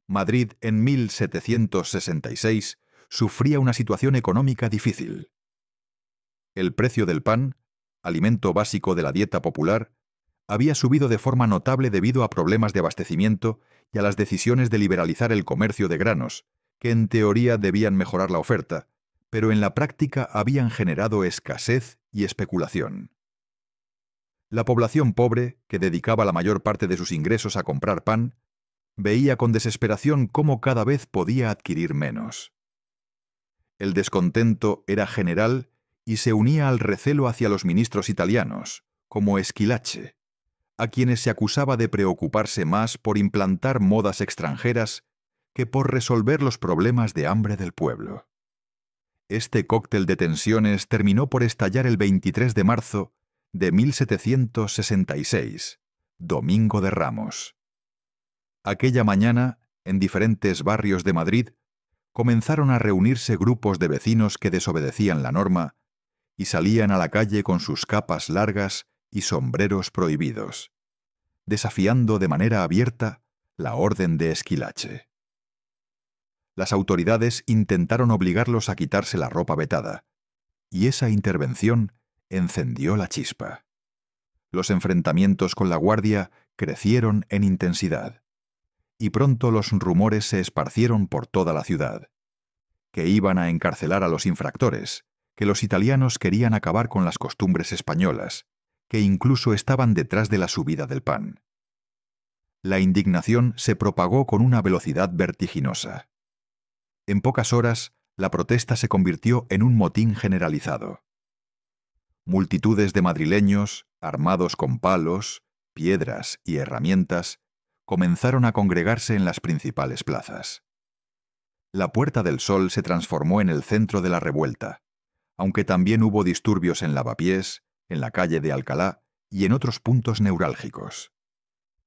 Madrid, en 1766, sufría una situación económica difícil. El precio del pan, alimento básico de la dieta popular, había subido de forma notable debido a problemas de abastecimiento y a las decisiones de liberalizar el comercio de granos, que en teoría debían mejorar la oferta, pero en la práctica habían generado escasez y especulación. La población pobre, que dedicaba la mayor parte de sus ingresos a comprar pan, veía con desesperación cómo cada vez podía adquirir menos. El descontento era general y se unía al recelo hacia los ministros italianos, como Esquilache, a quienes se acusaba de preocuparse más por implantar modas extranjeras que por resolver los problemas de hambre del pueblo. Este cóctel de tensiones terminó por estallar el 23 de marzo de 1766, Domingo de Ramos. Aquella mañana, en diferentes barrios de Madrid, comenzaron a reunirse grupos de vecinos que desobedecían la norma y salían a la calle con sus capas largas y sombreros prohibidos, desafiando de manera abierta la orden de Esquilache. Las autoridades intentaron obligarlos a quitarse la ropa vetada, y esa intervención encendió la chispa. Los enfrentamientos con la guardia crecieron en intensidad. y pronto los rumores se esparcieron por toda la ciudad. Que iban a encarcelar a los infractores, que los italianos querían acabar con las costumbres españolas, que incluso estaban detrás de la subida del pan. La indignación se propagó con una velocidad vertiginosa. En pocas horas, la protesta se convirtió en un motín generalizado. Multitudes de madrileños, armados con palos, piedras y herramientas, comenzaron a congregarse en las principales plazas. La Puerta del Sol se transformó en el centro de la revuelta, aunque también hubo disturbios en Lavapiés, en la calle de Alcalá y en otros puntos neurálgicos.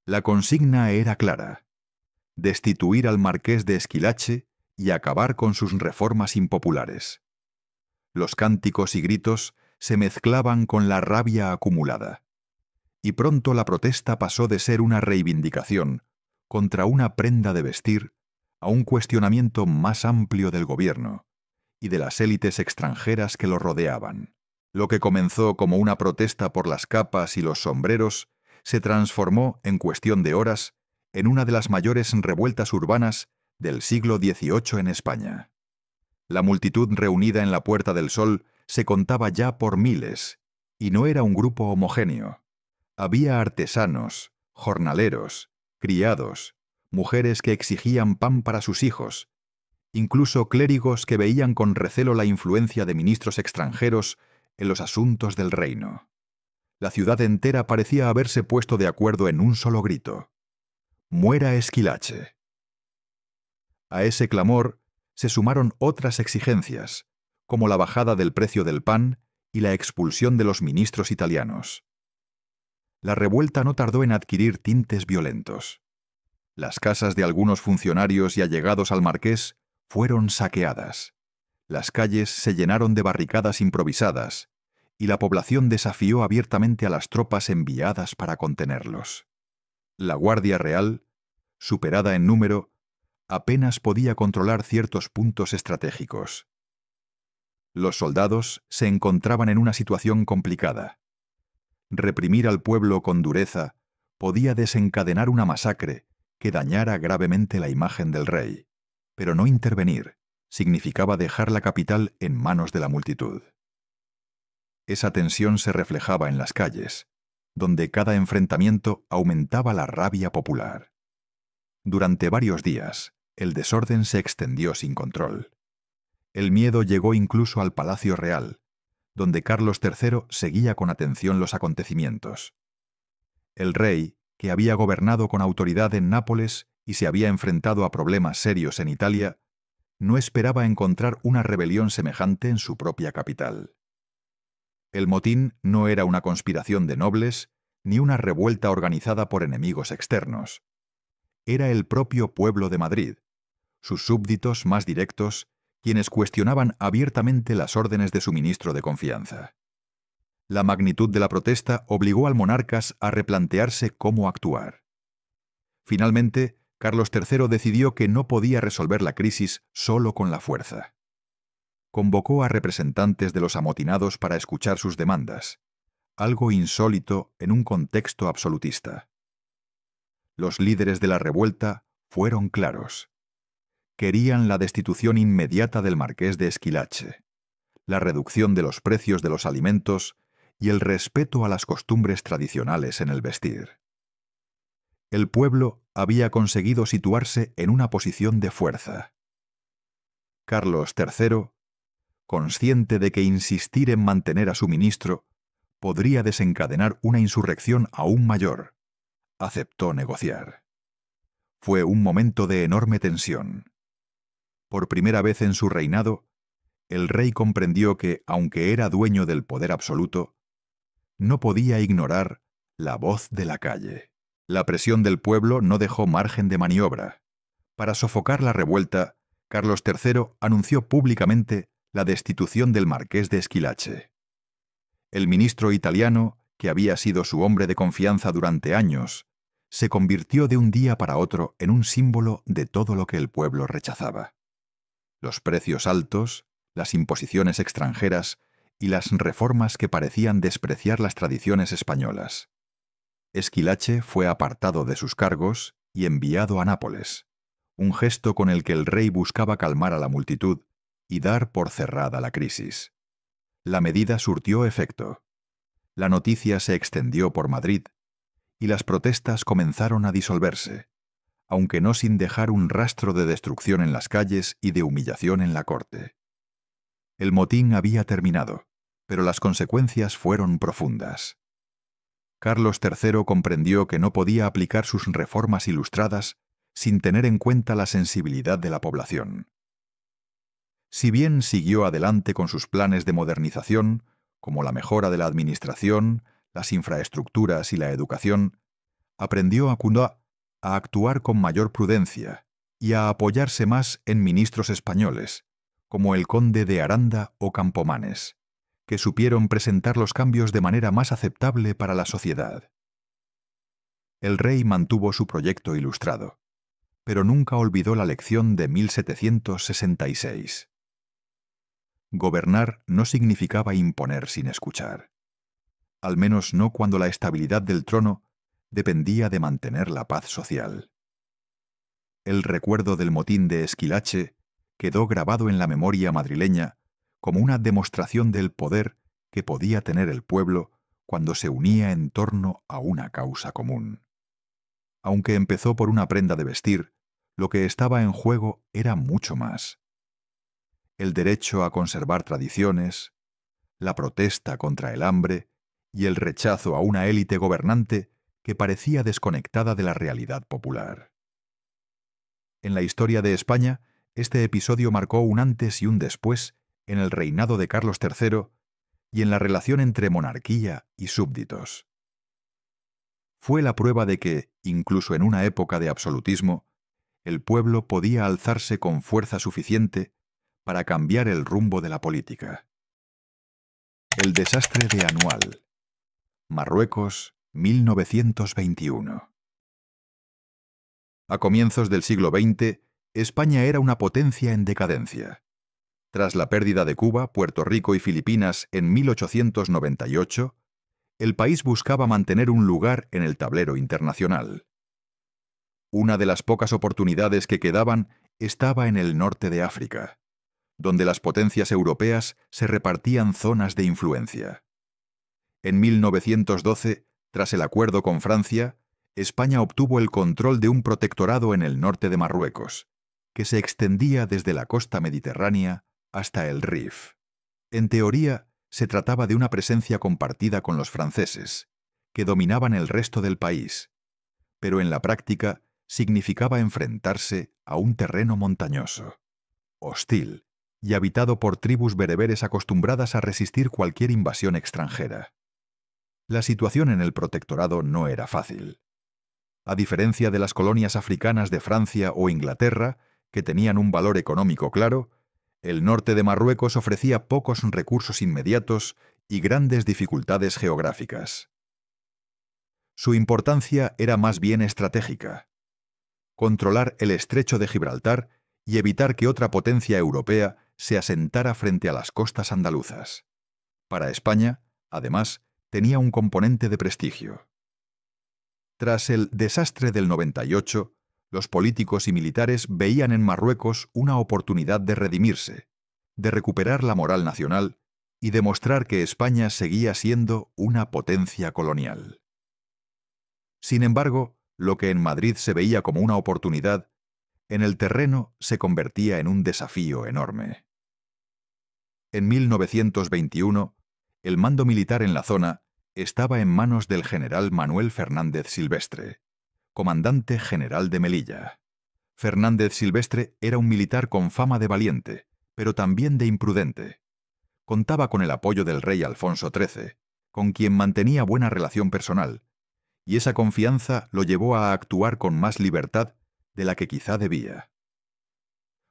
La consigna era clara: destituir al marqués de Esquilache y acabar con sus reformas impopulares. Los cánticos y gritos se mezclaban con la rabia acumulada, y pronto la protesta pasó de ser una reivindicación contra una prenda de vestir a un cuestionamiento más amplio del gobierno y de las élites extranjeras que lo rodeaban. Lo que comenzó como una protesta por las capas y los sombreros se transformó, en cuestión de horas, en una de las mayores revueltas urbanas del siglo XVIII en España. La multitud reunida en la Puerta del Sol se contaba ya por miles, y no era un grupo homogéneo. Había artesanos, jornaleros, criados, mujeres que exigían pan para sus hijos, incluso clérigos que veían con recelo la influencia de ministros extranjeros en los asuntos del reino. La ciudad entera parecía haberse puesto de acuerdo en un solo grito: ¡muera Esquilache! A ese clamor se sumaron otras exigencias, como la bajada del precio del pan y la expulsión de los ministros italianos. La revuelta no tardó en adquirir tintes violentos. Las casas de algunos funcionarios y allegados al marqués fueron saqueadas. Las calles se llenaron de barricadas improvisadas, y la población desafió abiertamente a las tropas enviadas para contenerlos. La Guardia Real, superada en número, apenas podía controlar ciertos puntos estratégicos. Los soldados se encontraban en una situación complicada. Reprimir al pueblo con dureza podía desencadenar una masacre que dañara gravemente la imagen del rey, pero no intervenir significaba dejar la capital en manos de la multitud. Esa tensión se reflejaba en las calles, donde cada enfrentamiento aumentaba la rabia popular. Durante varios días, el desorden se extendió sin control. El miedo llegó incluso al Palacio Real, donde Carlos III seguía con atención los acontecimientos. El rey, que había gobernado con autoridad en Nápoles y se había enfrentado a problemas serios en Italia, no esperaba encontrar una rebelión semejante en su propia capital. El motín no era una conspiración de nobles ni una revuelta organizada por enemigos externos. Era el propio pueblo de Madrid, sus súbditos más directos, quienes cuestionaban abiertamente las órdenes de su ministro de confianza. La magnitud de la protesta obligó al monarca a replantearse cómo actuar. Finalmente, Carlos III decidió que no podía resolver la crisis solo con la fuerza. Convocó a representantes de los amotinados para escuchar sus demandas, algo insólito en un contexto absolutista. Los líderes de la revuelta fueron claros. Querían la destitución inmediata del marqués de Esquilache, la reducción de los precios de los alimentos y el respeto a las costumbres tradicionales en el vestir. El pueblo había conseguido situarse en una posición de fuerza. Carlos III, consciente de que insistir en mantener a su ministro podría desencadenar una insurrección aún mayor, aceptó negociar. Fue un momento de enorme tensión. Por primera vez en su reinado, el rey comprendió que, aunque era dueño del poder absoluto, no podía ignorar la voz de la calle. La presión del pueblo no dejó margen de maniobra. Para sofocar la revuelta, Carlos III anunció públicamente la destitución del marqués de Esquilache. El ministro italiano, que había sido su hombre de confianza durante años, se convirtió de un día para otro en un símbolo de todo lo que el pueblo rechazaba. Los precios altos, las imposiciones extranjeras y las reformas que parecían despreciar las tradiciones españolas. Esquilache fue apartado de sus cargos y enviado a Nápoles, un gesto con el que el rey buscaba calmar a la multitud y dar por cerrada la crisis. La medida surtió efecto. La noticia se extendió por Madrid y las protestas comenzaron a disolverse, aunque no sin dejar un rastro de destrucción en las calles y de humillación en la corte. El motín había terminado, pero las consecuencias fueron profundas. Carlos III comprendió que no podía aplicar sus reformas ilustradas sin tener en cuenta la sensibilidad de la población. Si bien siguió adelante con sus planes de modernización, como la mejora de la administración, las infraestructuras y la educación, aprendió a actuar con mayor prudencia y a apoyarse más en ministros españoles, como el conde de Aranda o Campomanes, que supieron presentar los cambios de manera más aceptable para la sociedad. El rey mantuvo su proyecto ilustrado, pero nunca olvidó la lección de 1766. Gobernar no significaba imponer sin escuchar, al menos no cuando la estabilidad del trono dependía de mantener la paz social. El recuerdo del motín de Esquilache quedó grabado en la memoria madrileña como una demostración del poder que podía tener el pueblo cuando se unía en torno a una causa común. Aunque empezó por una prenda de vestir, lo que estaba en juego era mucho más. El derecho a conservar tradiciones, la protesta contra el hambre y el rechazo a una élite gobernante que parecía desconectada de la realidad popular. En la historia de España, este episodio marcó un antes y un después en el reinado de Carlos III y en la relación entre monarquía y súbditos. Fue la prueba de que, incluso en una época de absolutismo, el pueblo podía alzarse con fuerza suficiente para cambiar el rumbo de la política. El desastre de Anual. Marruecos, 1921. A comienzos del siglo XX, España era una potencia en decadencia. Tras la pérdida de Cuba, Puerto Rico y Filipinas en 1898, el país buscaba mantener un lugar en el tablero internacional. Una de las pocas oportunidades que quedaban estaba en el norte de África, donde las potencias europeas se repartían zonas de influencia. En 1912, tras el acuerdo con Francia, España obtuvo el control de un protectorado en el norte de Marruecos, que se extendía desde la costa mediterránea hasta el Rif. En teoría, se trataba de una presencia compartida con los franceses, que dominaban el resto del país, pero en la práctica significaba enfrentarse a un terreno montañoso, hostil y habitado por tribus bereberes acostumbradas a resistir cualquier invasión extranjera. La situación en el protectorado no era fácil. A diferencia de las colonias africanas de Francia o Inglaterra, que tenían un valor económico claro, el norte de Marruecos ofrecía pocos recursos inmediatos y grandes dificultades geográficas. Su importancia era más bien estratégica: controlar el estrecho de Gibraltar y evitar que otra potencia europea se asentara frente a las costas andaluzas. Para España, además, tenía un componente de prestigio. Tras el desastre del 98, los políticos y militares veían en Marruecos una oportunidad de redimirse, de recuperar la moral nacional y demostrar que España seguía siendo una potencia colonial. Sin embargo, lo que en Madrid se veía como una oportunidad, en el terreno se convertía en un desafío enorme. En 1921, el mando militar en la zona estaba en manos del general Manuel Fernández Silvestre, comandante general de Melilla. Fernández Silvestre era un militar con fama de valiente, pero también de imprudente. Contaba con el apoyo del rey Alfonso XIII, con quien mantenía buena relación personal, y esa confianza lo llevó a actuar con más libertad de la que quizá debía.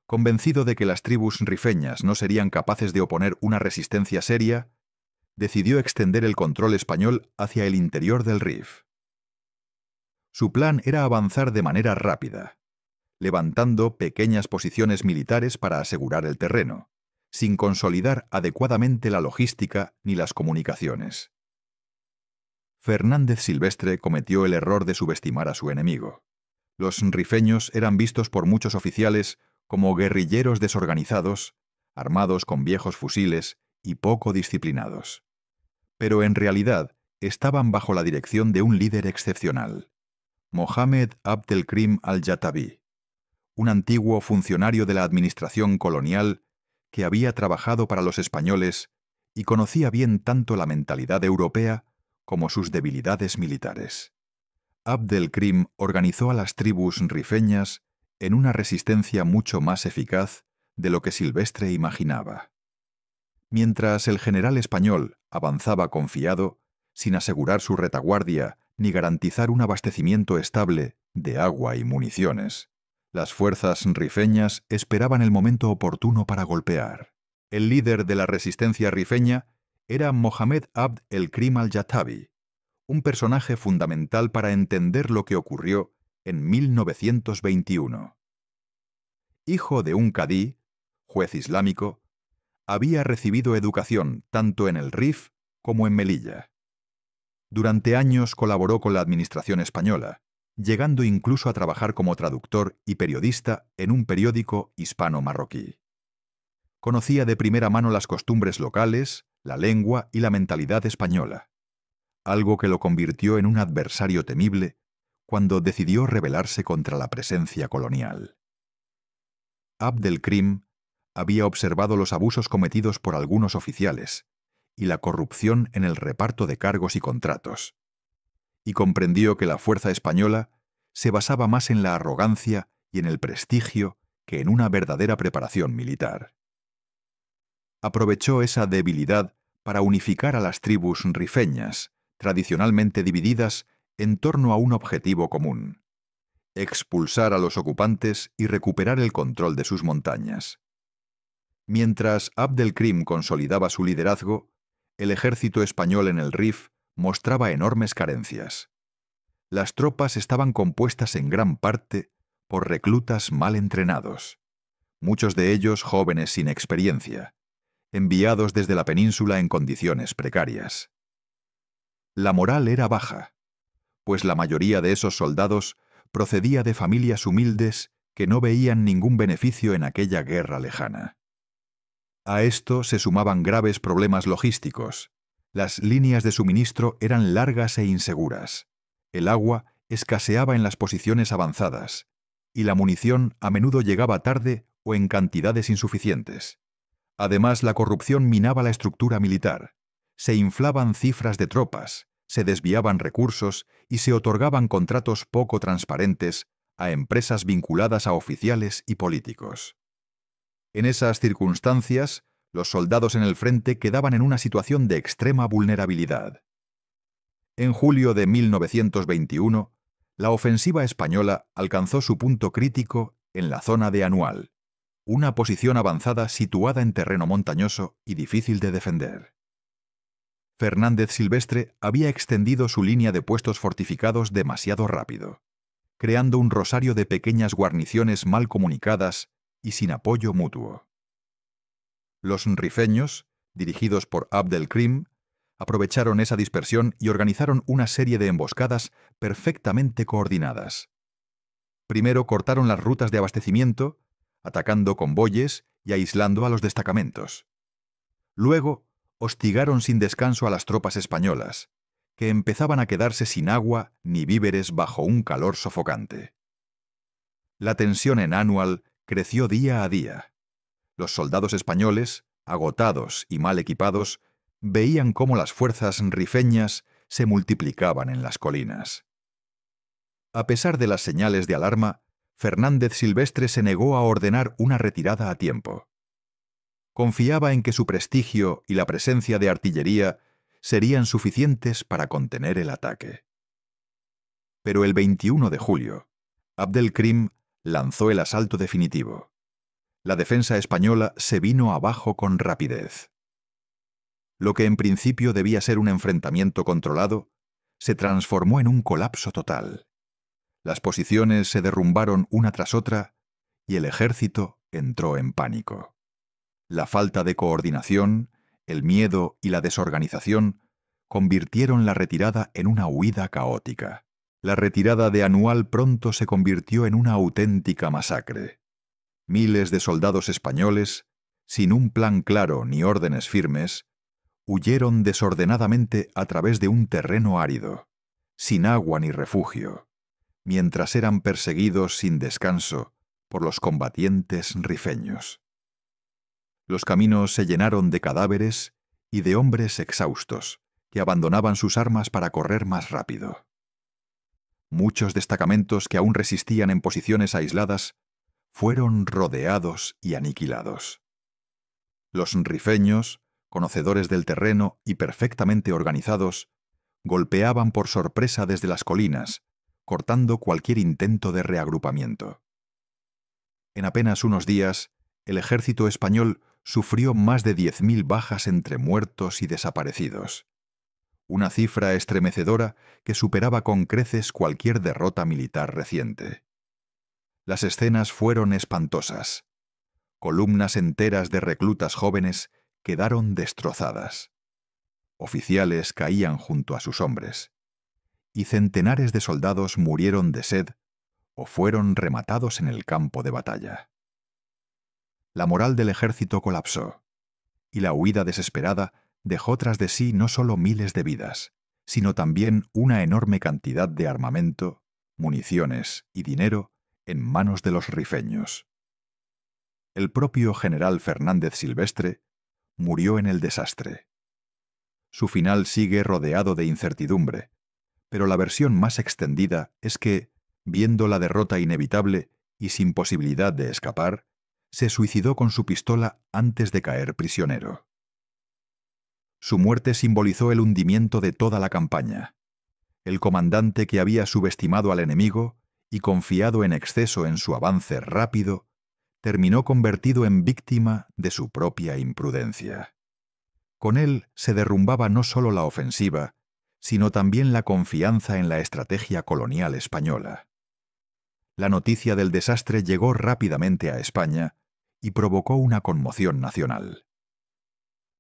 Convencido de que las tribus rifeñas no serían capaces de oponer una resistencia seria, decidió extender el control español hacia el interior del Rif. Su plan era avanzar de manera rápida, levantando pequeñas posiciones militares para asegurar el terreno, sin consolidar adecuadamente la logística ni las comunicaciones. Fernández Silvestre cometió el error de subestimar a su enemigo. Los rifeños eran vistos por muchos oficiales como guerrilleros desorganizados, armados con viejos fusiles y poco disciplinados. Pero en realidad estaban bajo la dirección de un líder excepcional, Mohammed Abd el-Krim al-Yatabi, un antiguo funcionario de la administración colonial que había trabajado para los españoles y conocía bien tanto la mentalidad europea como sus debilidades militares. Abd el-Krim organizó a las tribus rifeñas en una resistencia mucho más eficaz de lo que Silvestre imaginaba. Mientras el general español avanzaba confiado, sin asegurar su retaguardia ni garantizar un abastecimiento estable de agua y municiones, las fuerzas rifeñas esperaban el momento oportuno para golpear. El líder de la resistencia rifeña era Mohammed Abd el-Krim al-Yatabi, un personaje fundamental para entender lo que ocurrió en 1921. Hijo de un cadí, juez islámico, había recibido educación tanto en el Rif como en Melilla. Durante años colaboró con la administración española, llegando incluso a trabajar como traductor y periodista en un periódico hispano-marroquí. Conocía de primera mano las costumbres locales, la lengua y la mentalidad española, algo que lo convirtió en un adversario temible cuando decidió rebelarse contra la presencia colonial. Abd el-Krim había observado los abusos cometidos por algunos oficiales y la corrupción en el reparto de cargos y contratos, y comprendió que la fuerza española se basaba más en la arrogancia y en el prestigio que en una verdadera preparación militar. Aprovechó esa debilidad para unificar a las tribus rifeñas, tradicionalmente divididas en torno a un objetivo común: expulsar a los ocupantes y recuperar el control de sus montañas. Mientras Abd el-Krim consolidaba su liderazgo, el ejército español en el Rif mostraba enormes carencias. Las tropas estaban compuestas en gran parte por reclutas mal entrenados, muchos de ellos jóvenes sin experiencia, enviados desde la península en condiciones precarias. La moral era baja, pues la mayoría de esos soldados procedía de familias humildes que no veían ningún beneficio en aquella guerra lejana. A esto se sumaban graves problemas logísticos. Las líneas de suministro eran largas e inseguras. El agua escaseaba en las posiciones avanzadas, y la munición a menudo llegaba tarde o en cantidades insuficientes. Además, la corrupción minaba la estructura militar. Se inflaban cifras de tropas, se desviaban recursos y se otorgaban contratos poco transparentes a empresas vinculadas a oficiales y políticos. En esas circunstancias, los soldados en el frente quedaban en una situación de extrema vulnerabilidad. En julio de 1921, la ofensiva española alcanzó su punto crítico en la zona de Anual, una posición avanzada situada en terreno montañoso y difícil de defender. Fernández Silvestre había extendido su línea de puestos fortificados demasiado rápido, creando un rosario de pequeñas guarniciones mal comunicadas y sin apoyo mutuo. Los rifeños, dirigidos por Abd el-Krim, aprovecharon esa dispersión y organizaron una serie de emboscadas perfectamente coordinadas. Primero cortaron las rutas de abastecimiento, atacando convoyes y aislando a los destacamentos. Luego, hostigaron sin descanso a las tropas españolas, que empezaban a quedarse sin agua ni víveres bajo un calor sofocante. La tensión en Anual creció día a día. Los soldados españoles, agotados y mal equipados, veían cómo las fuerzas rifeñas se multiplicaban en las colinas. A pesar de las señales de alarma, Fernández Silvestre se negó a ordenar una retirada a tiempo. Confiaba en que su prestigio y la presencia de artillería serían suficientes para contener el ataque. Pero el 21 de julio, Abd el-Krim lanzó el asalto definitivo. La defensa española se vino abajo con rapidez. Lo que en principio debía ser un enfrentamiento controlado, se transformó en un colapso total. Las posiciones se derrumbaron una tras otra y el ejército entró en pánico. La falta de coordinación, el miedo y la desorganización convirtieron la retirada en una huida caótica. La retirada de Anual pronto se convirtió en una auténtica masacre. Miles de soldados españoles, sin un plan claro ni órdenes firmes, huyeron desordenadamente a través de un terreno árido, sin agua ni refugio, mientras eran perseguidos sin descanso por los combatientes rifeños. Los caminos se llenaron de cadáveres y de hombres exhaustos que abandonaban sus armas para correr más rápido. Muchos destacamentos que aún resistían en posiciones aisladas fueron rodeados y aniquilados. Los rifeños, conocedores del terreno y perfectamente organizados, golpeaban por sorpresa desde las colinas, cortando cualquier intento de reagrupamiento. En apenas unos días, el ejército español sufrió más de 10.000 bajas entre muertos y desaparecidos, una cifra estremecedora que superaba con creces cualquier derrota militar reciente. Las escenas fueron espantosas. Columnas enteras de reclutas jóvenes quedaron destrozadas. Oficiales caían junto a sus hombres, y centenares de soldados murieron de sed o fueron rematados en el campo de batalla. La moral del ejército colapsó, y la huida desesperada dejó tras de sí no solo miles de vidas, sino también una enorme cantidad de armamento, municiones y dinero en manos de los rifeños. El propio general Fernández Silvestre murió en el desastre. Su final sigue rodeado de incertidumbre, pero la versión más extendida es que, viendo la derrota inevitable y sin posibilidad de escapar, se suicidó con su pistola antes de caer prisionero. Su muerte simbolizó el hundimiento de toda la campaña. El comandante que había subestimado al enemigo y confiado en exceso en su avance rápido, terminó convertido en víctima de su propia imprudencia. Con él se derrumbaba no solo la ofensiva, sino también la confianza en la estrategia colonial española. La noticia del desastre llegó rápidamente a España y provocó una conmoción nacional.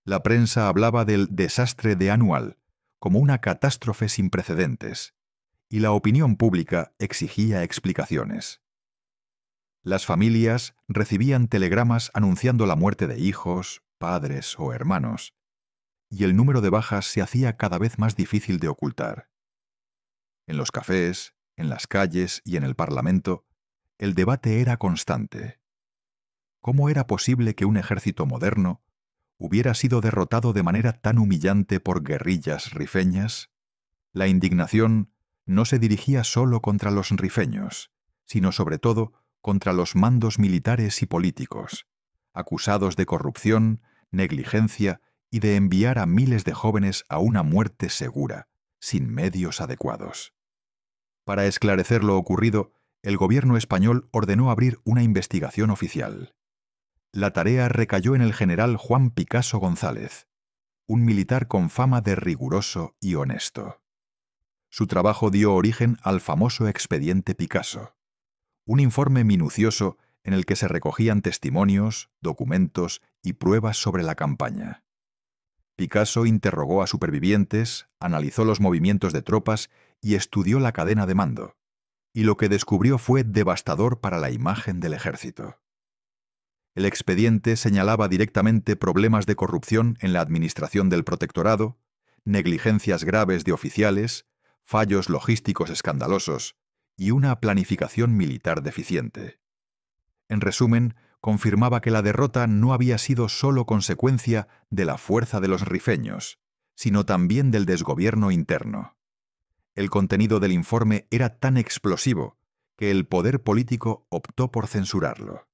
La prensa hablaba del desastre de Anual como una catástrofe sin precedentes, y la opinión pública exigía explicaciones. Las familias recibían telegramas anunciando la muerte de hijos, padres o hermanos, y el número de bajas se hacía cada vez más difícil de ocultar. En los cafés, en las calles y en el Parlamento, el debate era constante. ¿Cómo era posible que un ejército moderno hubiera sido derrotado de manera tan humillante por guerrillas rifeñas? La indignación no se dirigía solo contra los rifeños, sino sobre todo contra los mandos militares y políticos, acusados de corrupción, negligencia y de enviar a miles de jóvenes a una muerte segura, sin medios adecuados. Para esclarecer lo ocurrido, el gobierno español ordenó abrir una investigación oficial. La tarea recayó en el general Juan Picasso González, un militar con fama de riguroso y honesto. Su trabajo dio origen al famoso expediente Picasso, un informe minucioso en el que se recogían testimonios, documentos y pruebas sobre la campaña. Picasso interrogó a supervivientes, analizó los movimientos de tropas y estudió la cadena de mando, y lo que descubrió fue devastador para la imagen del ejército. El expediente señalaba directamente problemas de corrupción en la administración del protectorado, negligencias graves de oficiales, fallos logísticos escandalosos y una planificación militar deficiente. En resumen, confirmaba que la derrota no había sido solo consecuencia de la fuerza de los rifeños, sino también del desgobierno interno. El contenido del informe era tan explosivo que el poder político optó por censurarlo.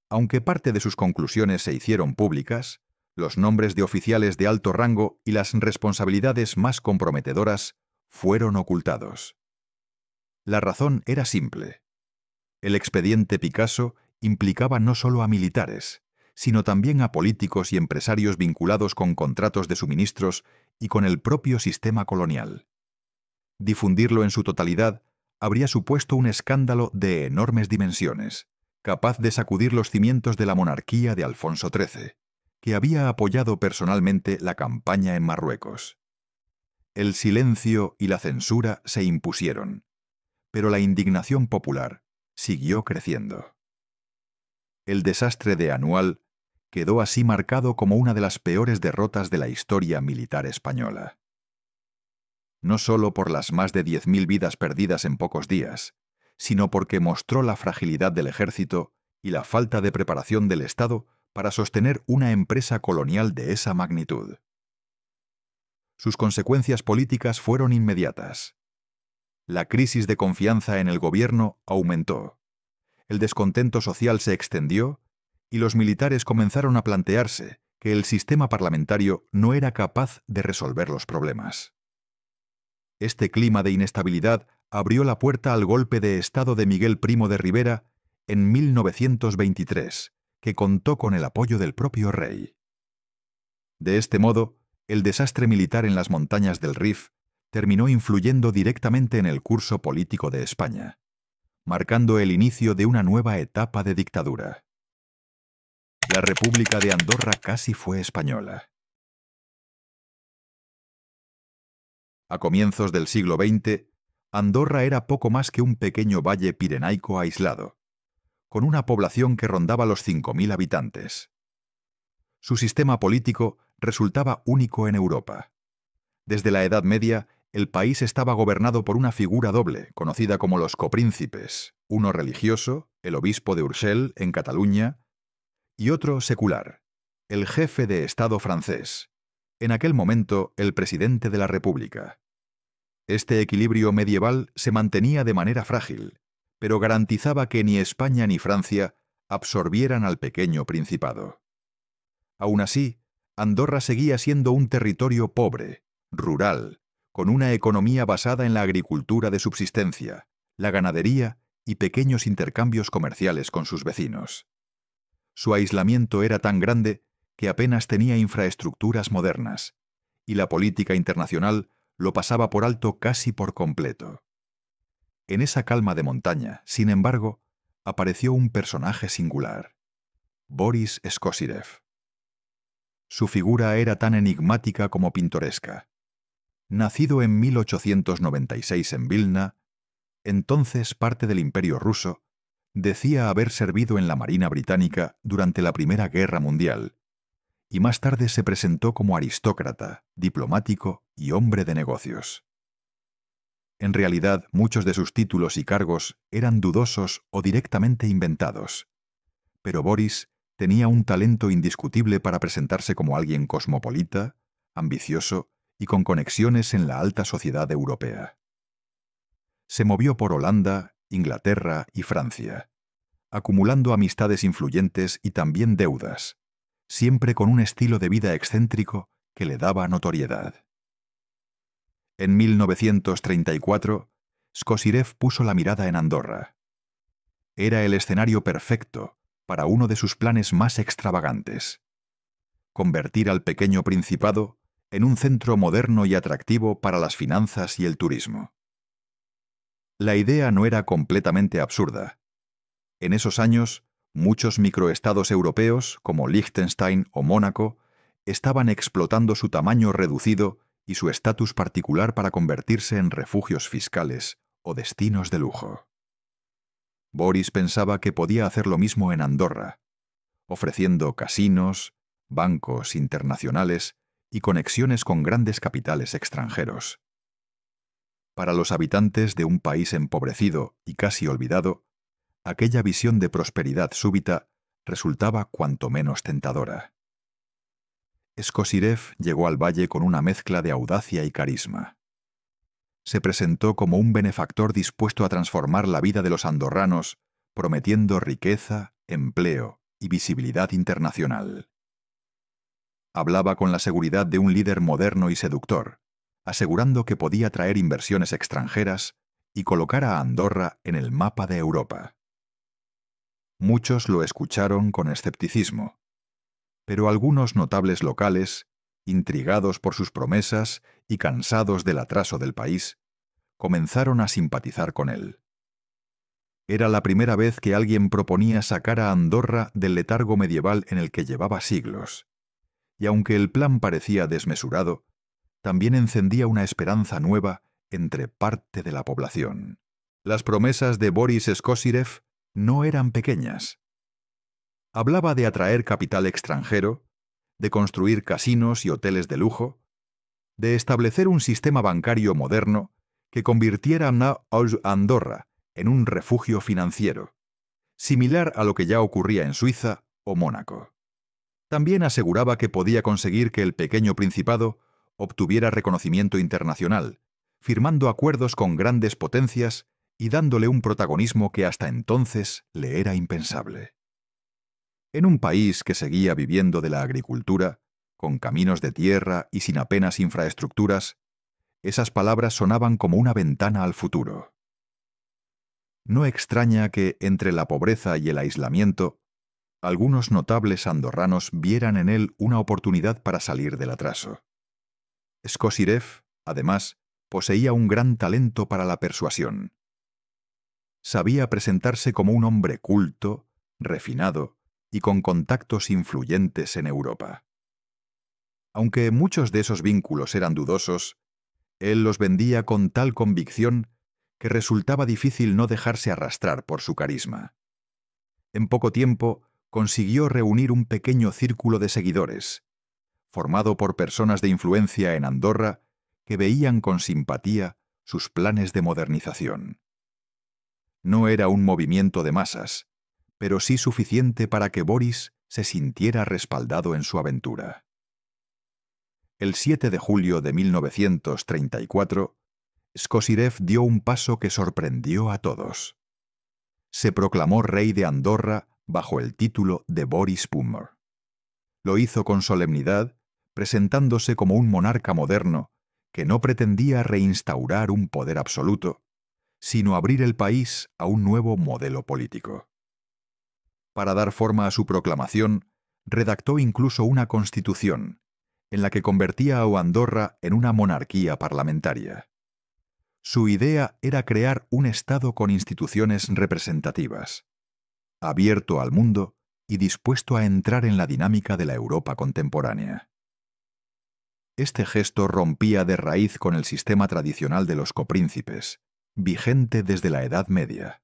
Aunque parte de sus conclusiones se hicieron públicas, los nombres de oficiales de alto rango y las responsabilidades más comprometedoras fueron ocultados. La razón era simple. El expediente Picasso implicaba no solo a militares, sino también a políticos y empresarios vinculados con contratos de suministros y con el propio sistema colonial. Difundirlo en su totalidad habría supuesto un escándalo de enormes dimensiones, capaz de sacudir los cimientos de la monarquía de Alfonso XIII, que había apoyado personalmente la campaña en Marruecos. El silencio y la censura se impusieron, pero la indignación popular siguió creciendo. El desastre de Anual quedó así marcado como una de las peores derrotas de la historia militar española. No solo por las más de 10.000 vidas perdidas en pocos días, sino porque mostró la fragilidad del ejército y la falta de preparación del Estado para sostener una empresa colonial de esa magnitud. Sus consecuencias políticas fueron inmediatas. La crisis de confianza en el gobierno aumentó, el descontento social se extendió y los militares comenzaron a plantearse que el sistema parlamentario no era capaz de resolver los problemas. Este clima de inestabilidad abrió la puerta al golpe de Estado de Miguel Primo de Rivera en 1923, que contó con el apoyo del propio rey. De este modo, el desastre militar en las montañas del Rif terminó influyendo directamente en el curso político de España, marcando el inicio de una nueva etapa de dictadura. La República de Andorra casi fue española. A comienzos del siglo XX, Andorra era poco más que un pequeño valle pirenaico aislado, con una población que rondaba los 5.000 habitantes. Su sistema político resultaba único en Europa. Desde la Edad Media, el país estaba gobernado por una figura doble, conocida como los copríncipes, uno religioso, el obispo de Urgell, en Cataluña, y otro secular, el jefe de Estado francés, en aquel momento el presidente de la República. Este equilibrio medieval se mantenía de manera frágil, pero garantizaba que ni España ni Francia absorbieran al pequeño principado. Aún así, Andorra seguía siendo un territorio pobre, rural, con una economía basada en la agricultura de subsistencia, la ganadería y pequeños intercambios comerciales con sus vecinos. Su aislamiento era tan grande que apenas tenía infraestructuras modernas, y la política internacional lo pasaba por alto casi por completo. En esa calma de montaña, sin embargo, apareció un personaje singular, Boris Skosirev. Su figura era tan enigmática como pintoresca. Nacido en 1896 en Vilna, entonces parte del Imperio ruso, decía haber servido en la Marina británica durante la Primera Guerra Mundial, y más tarde se presentó como aristócrata, diplomático y hombre de negocios. En realidad, muchos de sus títulos y cargos eran dudosos o directamente inventados, pero Boris tenía un talento indiscutible para presentarse como alguien cosmopolita, ambicioso y con conexiones en la alta sociedad europea. Se movió por Holanda, Inglaterra y Francia, acumulando amistades influyentes y también deudas, siempre con un estilo de vida excéntrico que le daba notoriedad. En 1934, Skosirev puso la mirada en Andorra. Era el escenario perfecto para uno de sus planes más extravagantes: convertir al pequeño principado en un centro moderno y atractivo para las finanzas y el turismo. La idea no era completamente absurda. En esos años, muchos microestados europeos, como Liechtenstein o Mónaco, estaban explotando su tamaño reducido y su estatus particular para convertirse en refugios fiscales o destinos de lujo. Boris pensaba que podía hacer lo mismo en Andorra, ofreciendo casinos, bancos internacionales y conexiones con grandes capitales extranjeros. Para los habitantes de un país empobrecido y casi olvidado, aquella visión de prosperidad súbita resultaba cuanto menos tentadora. Skosirev llegó al valle con una mezcla de audacia y carisma. Se presentó como un benefactor dispuesto a transformar la vida de los andorranos, prometiendo riqueza, empleo y visibilidad internacional. Hablaba con la seguridad de un líder moderno y seductor, asegurando que podía traer inversiones extranjeras y colocar a Andorra en el mapa de Europa. Muchos lo escucharon con escepticismo, pero algunos notables locales, intrigados por sus promesas y cansados del atraso del país, comenzaron a simpatizar con él. Era la primera vez que alguien proponía sacar a Andorra del letargo medieval en el que llevaba siglos, y aunque el plan parecía desmesurado, también encendía una esperanza nueva entre parte de la población. Las promesas de Boris Skosirev no eran pequeñas. Hablaba de atraer capital extranjero, de construir casinos y hoteles de lujo, de establecer un sistema bancario moderno que convirtiera a Andorra en un refugio financiero, similar a lo que ya ocurría en Suiza o Mónaco. También aseguraba que podía conseguir que el pequeño principado obtuviera reconocimiento internacional, firmando acuerdos con grandes potencias y dándole un protagonismo que hasta entonces le era impensable. En un país que seguía viviendo de la agricultura, con caminos de tierra y sin apenas infraestructuras, esas palabras sonaban como una ventana al futuro. No extraña que, entre la pobreza y el aislamiento, algunos notables andorranos vieran en él una oportunidad para salir del atraso. Skosirev, además, poseía un gran talento para la persuasión. Sabía presentarse como un hombre culto, refinado y con contactos influyentes en Europa. Aunque muchos de esos vínculos eran dudosos, él los vendía con tal convicción que resultaba difícil no dejarse arrastrar por su carisma. En poco tiempo consiguió reunir un pequeño círculo de seguidores, formado por personas de influencia en Andorra que veían con simpatía sus planes de modernización. No era un movimiento de masas, pero sí suficiente para que Boris se sintiera respaldado en su aventura. El 7 de julio de 1934, Skosirev dio un paso que sorprendió a todos. Se proclamó rey de Andorra bajo el título de Boris Pummer. Lo hizo con solemnidad, presentándose como un monarca moderno que no pretendía reinstaurar un poder absoluto, sino abrir el país a un nuevo modelo político. Para dar forma a su proclamación, redactó incluso una constitución, en la que convertía a Andorra en una monarquía parlamentaria. Su idea era crear un Estado con instituciones representativas, abierto al mundo y dispuesto a entrar en la dinámica de la Europa contemporánea. Este gesto rompía de raíz con el sistema tradicional de los copríncipes, vigente desde la Edad Media.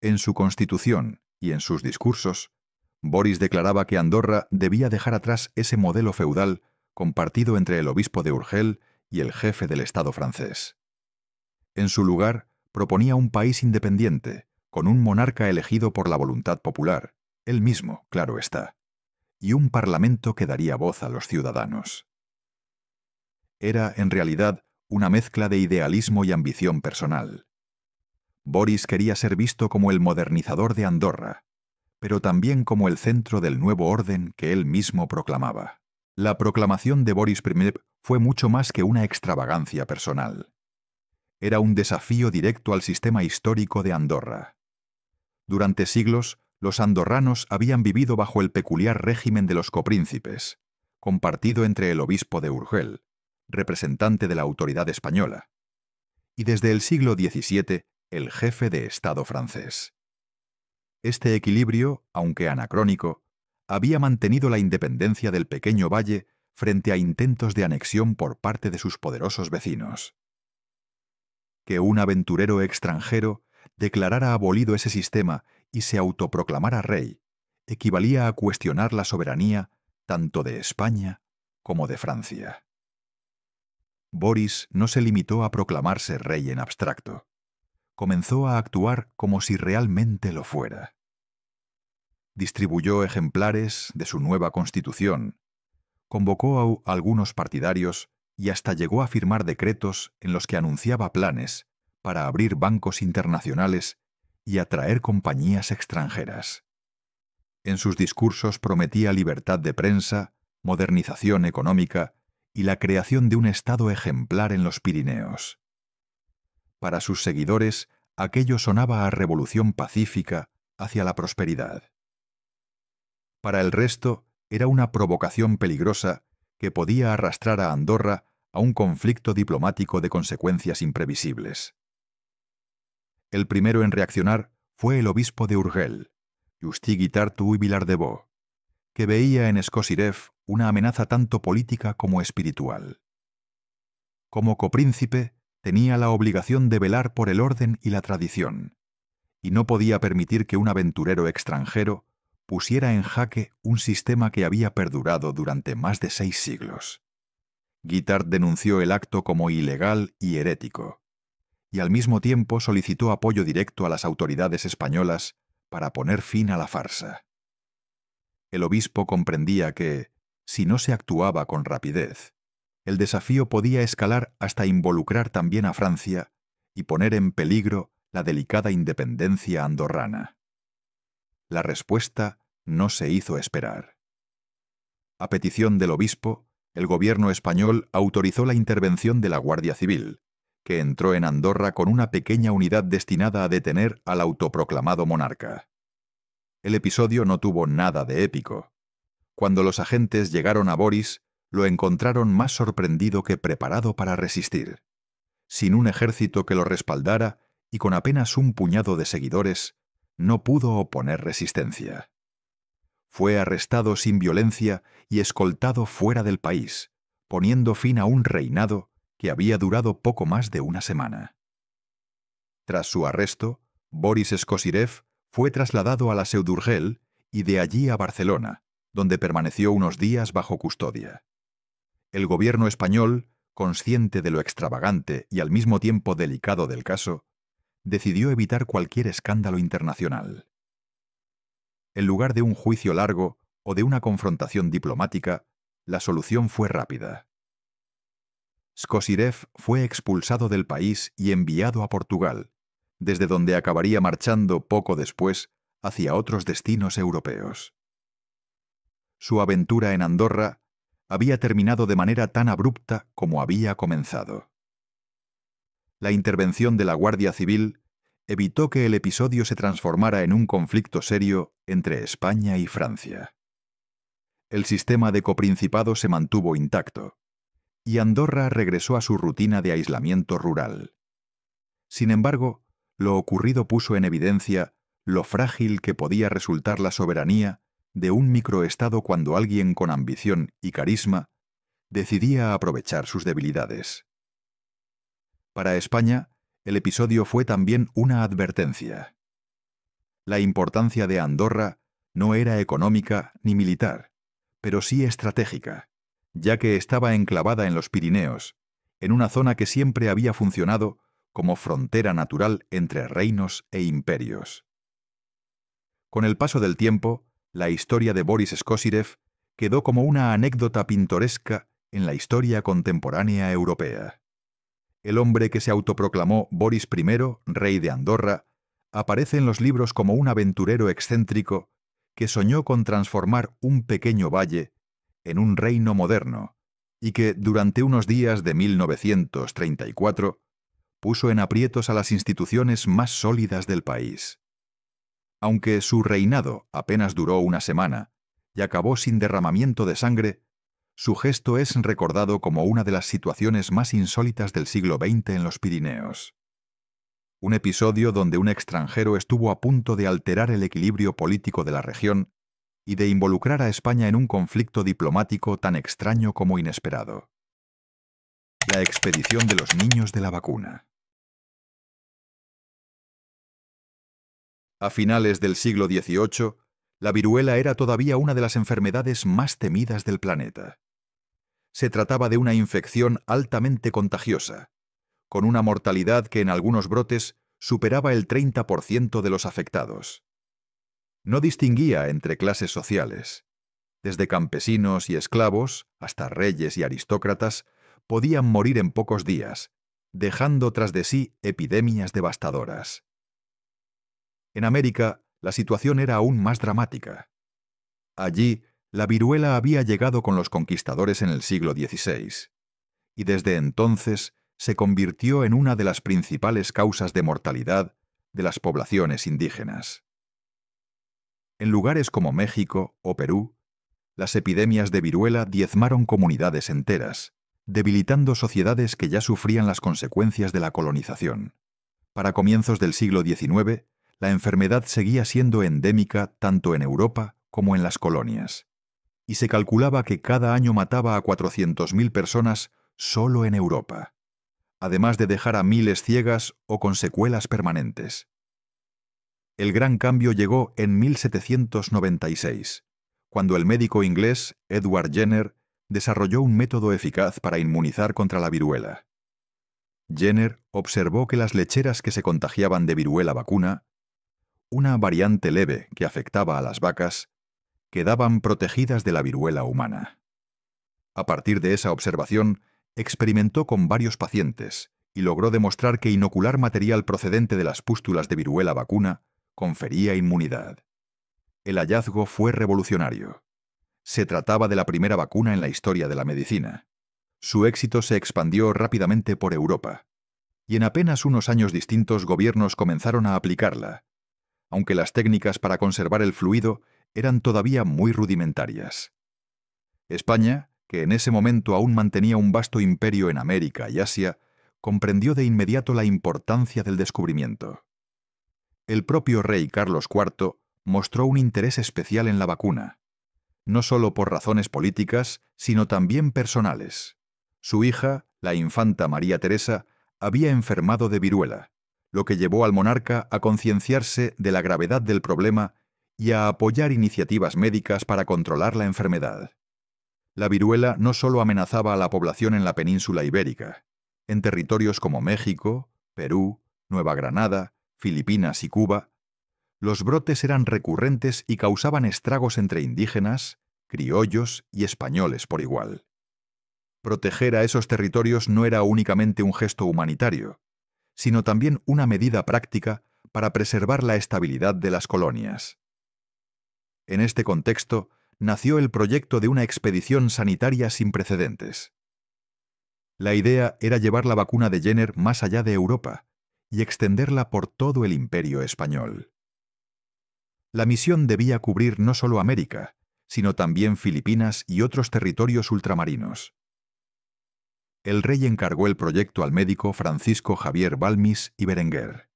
En su constitución y en sus discursos, Boris declaraba que Andorra debía dejar atrás ese modelo feudal compartido entre el obispo de Urgel y el jefe del Estado francés. En su lugar, proponía un país independiente, con un monarca elegido por la voluntad popular, él mismo, claro está, y un parlamento que daría voz a los ciudadanos. Era, en realidad, una mezcla de idealismo y ambición personal. Boris quería ser visto como el modernizador de Andorra, pero también como el centro del nuevo orden que él mismo proclamaba. La proclamación de Boris I fue mucho más que una extravagancia personal. Era un desafío directo al sistema histórico de Andorra. Durante siglos, los andorranos habían vivido bajo el peculiar régimen de los copríncipes, compartido entre el obispo de Urgel, representante de la autoridad española, y desde el siglo XVII, el jefe de Estado francés. Este equilibrio, aunque anacrónico, había mantenido la independencia del pequeño valle frente a intentos de anexión por parte de sus poderosos vecinos. Que un aventurero extranjero declarara abolido ese sistema y se autoproclamara rey, equivalía a cuestionar la soberanía tanto de España como de Francia. Boris no se limitó a proclamarse rey en abstracto. Comenzó a actuar como si realmente lo fuera. Distribuyó ejemplares de su nueva constitución, convocó a algunos partidarios y hasta llegó a firmar decretos en los que anunciaba planes para abrir bancos internacionales y atraer compañías extranjeras. En sus discursos prometía libertad de prensa, modernización económica y la creación de un Estado ejemplar en los Pirineos. Para sus seguidores, aquello sonaba a revolución pacífica hacia la prosperidad. Para el resto, era una provocación peligrosa que podía arrastrar a Andorra a un conflicto diplomático de consecuencias imprevisibles. El primero en reaccionar fue el obispo de Urgel, Justí Guitart-Tú y Vilardebó, que veía en Skosirev una amenaza tanto política como espiritual. como copríncipe, tenía la obligación de velar por el orden y la tradición, y no podía permitir que un aventurero extranjero pusiera en jaque un sistema que había perdurado durante más de 6 siglos. Guitard denunció el acto como ilegal y herético, y al mismo tiempo solicitó apoyo directo a las autoridades españolas para poner fin a la farsa. El obispo comprendía que, si no se actuaba con rapidez, el desafío podía escalar hasta involucrar también a Francia y poner en peligro la delicada independencia andorrana. La respuesta no se hizo esperar. A petición del obispo, el gobierno español autorizó la intervención de la Guardia Civil, que entró en Andorra con una pequeña unidad destinada a detener al autoproclamado monarca. El episodio no tuvo nada de épico. Cuando los agentes llegaron a Boris, lo encontraron más sorprendido que preparado para resistir. Sin un ejército que lo respaldara y con apenas un puñado de seguidores, no pudo oponer resistencia. Fue arrestado sin violencia y escoltado fuera del país, poniendo fin a un reinado que había durado poco más de una semana. Tras su arresto, Boris Skosirev fue trasladado a la Seu d'Urgell y de allí a Barcelona, donde permaneció unos días bajo custodia. El gobierno español, consciente de lo extravagante y al mismo tiempo delicado del caso, decidió evitar cualquier escándalo internacional. En lugar de un juicio largo o de una confrontación diplomática, la solución fue rápida. Skosirev fue expulsado del país y enviado a Portugal, desde donde acabaría marchando poco después hacia otros destinos europeos. Su aventura en Andorra había terminado de manera tan abrupta como había comenzado. La intervención de la Guardia Civil evitó que el episodio se transformara en un conflicto serio entre España y Francia. El sistema de coprincipado se mantuvo intacto, y Andorra regresó a su rutina de aislamiento rural. Sin embargo, lo ocurrido puso en evidencia lo frágil que podía resultar la soberanía de un microestado cuando alguien con ambición y carisma decidía aprovechar sus debilidades. Para España, el episodio fue también una advertencia. La importancia de Andorra no era económica ni militar, pero sí estratégica, ya que estaba enclavada en los Pirineos, en una zona que siempre había funcionado como frontera natural entre reinos e imperios. Con el paso del tiempo, la historia de Boris Skosirev quedó como una anécdota pintoresca en la historia contemporánea europea. El hombre que se autoproclamó Boris I, rey de Andorra, aparece en los libros como un aventurero excéntrico que soñó con transformar un pequeño valle en un reino moderno y que, durante unos días de 1934, puso en aprietos a las instituciones más sólidas del país. Aunque su reinado apenas duró una semana y acabó sin derramamiento de sangre, su gesto es recordado como una de las situaciones más insólitas del siglo XX en los Pirineos. Un episodio donde un extranjero estuvo a punto de alterar el equilibrio político de la región y de involucrar a España en un conflicto diplomático tan extraño como inesperado. La expedición de los niños de la vacuna. A finales del siglo XVIII, la viruela era todavía una de las enfermedades más temidas del planeta. Se trataba de una infección altamente contagiosa, con una mortalidad que en algunos brotes superaba el 30% de los afectados. No distinguía entre clases sociales. Desde campesinos y esclavos hasta reyes y aristócratas podían morir en pocos días, dejando tras de sí epidemias devastadoras. En América, la situación era aún más dramática. Allí, la viruela había llegado con los conquistadores en el siglo XVI, y desde entonces se convirtió en una de las principales causas de mortalidad de las poblaciones indígenas. En lugares como México o Perú, las epidemias de viruela diezmaron comunidades enteras, debilitando sociedades que ya sufrían las consecuencias de la colonización. Para comienzos del siglo XIX, la enfermedad seguía siendo endémica tanto en Europa como en las colonias, y se calculaba que cada año mataba a 400.000 personas solo en Europa. además de dejar a miles ciegas o con secuelas permanentes. El gran cambio llegó en 1796, cuando el médico inglés Edward Jenner desarrolló un método eficaz para inmunizar contra la viruela. Jenner observó que las lecheras que se contagiaban de viruela vacuna, una variante leve que afectaba a las vacas, quedaban protegidas de la viruela humana. A partir de esa observación, experimentó con varios pacientes y logró demostrar que inocular material procedente de las pústulas de viruela vacuna confería inmunidad. El hallazgo fue revolucionario. Se trataba de la primera vacuna en la historia de la medicina. Su éxito se expandió rápidamente por Europa, y en apenas unos años distintos gobiernos comenzaron a aplicarla, aunque las técnicas para conservar el fluido eran todavía muy rudimentarias. España, que en ese momento aún mantenía un vasto imperio en América y Asia, comprendió de inmediato la importancia del descubrimiento. El propio rey Carlos IV mostró un interés especial en la vacuna, no solo por razones políticas, sino también personales. Su hija, la infanta María Teresa, había enfermado de viruela, lo que llevó al monarca a concienciarse de la gravedad del problema y a apoyar iniciativas médicas para controlar la enfermedad. La viruela no solo amenazaba a la población en la península ibérica. En territorios como México, Perú, Nueva Granada, Filipinas y Cuba, los brotes eran recurrentes y causaban estragos entre indígenas, criollos y españoles por igual. Proteger a esos territorios no era únicamente un gesto humanitario, sino también una medida práctica para preservar la estabilidad de las colonias. En este contexto, nació el proyecto de una expedición sanitaria sin precedentes. La idea era llevar la vacuna de Jenner más allá de Europa y extenderla por todo el imperio español. La misión debía cubrir no solo América, sino también Filipinas y otros territorios ultramarinos. El rey encargó el proyecto al médico Francisco Javier Balmis y Berenguer,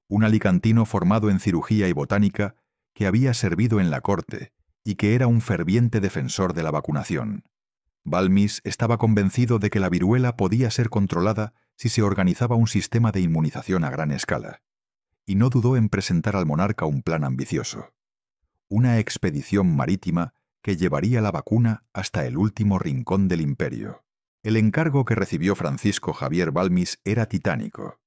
un alicantino formado en cirugía y botánica que había servido en la corte y que era un ferviente defensor de la vacunación. Balmis estaba convencido de que la viruela podía ser controlada si se organizaba un sistema de inmunización a gran escala, y no dudó en presentar al monarca un plan ambicioso: una expedición marítima que llevaría la vacuna hasta el último rincón del imperio. El encargo que recibió Francisco Javier Balmis era titánico: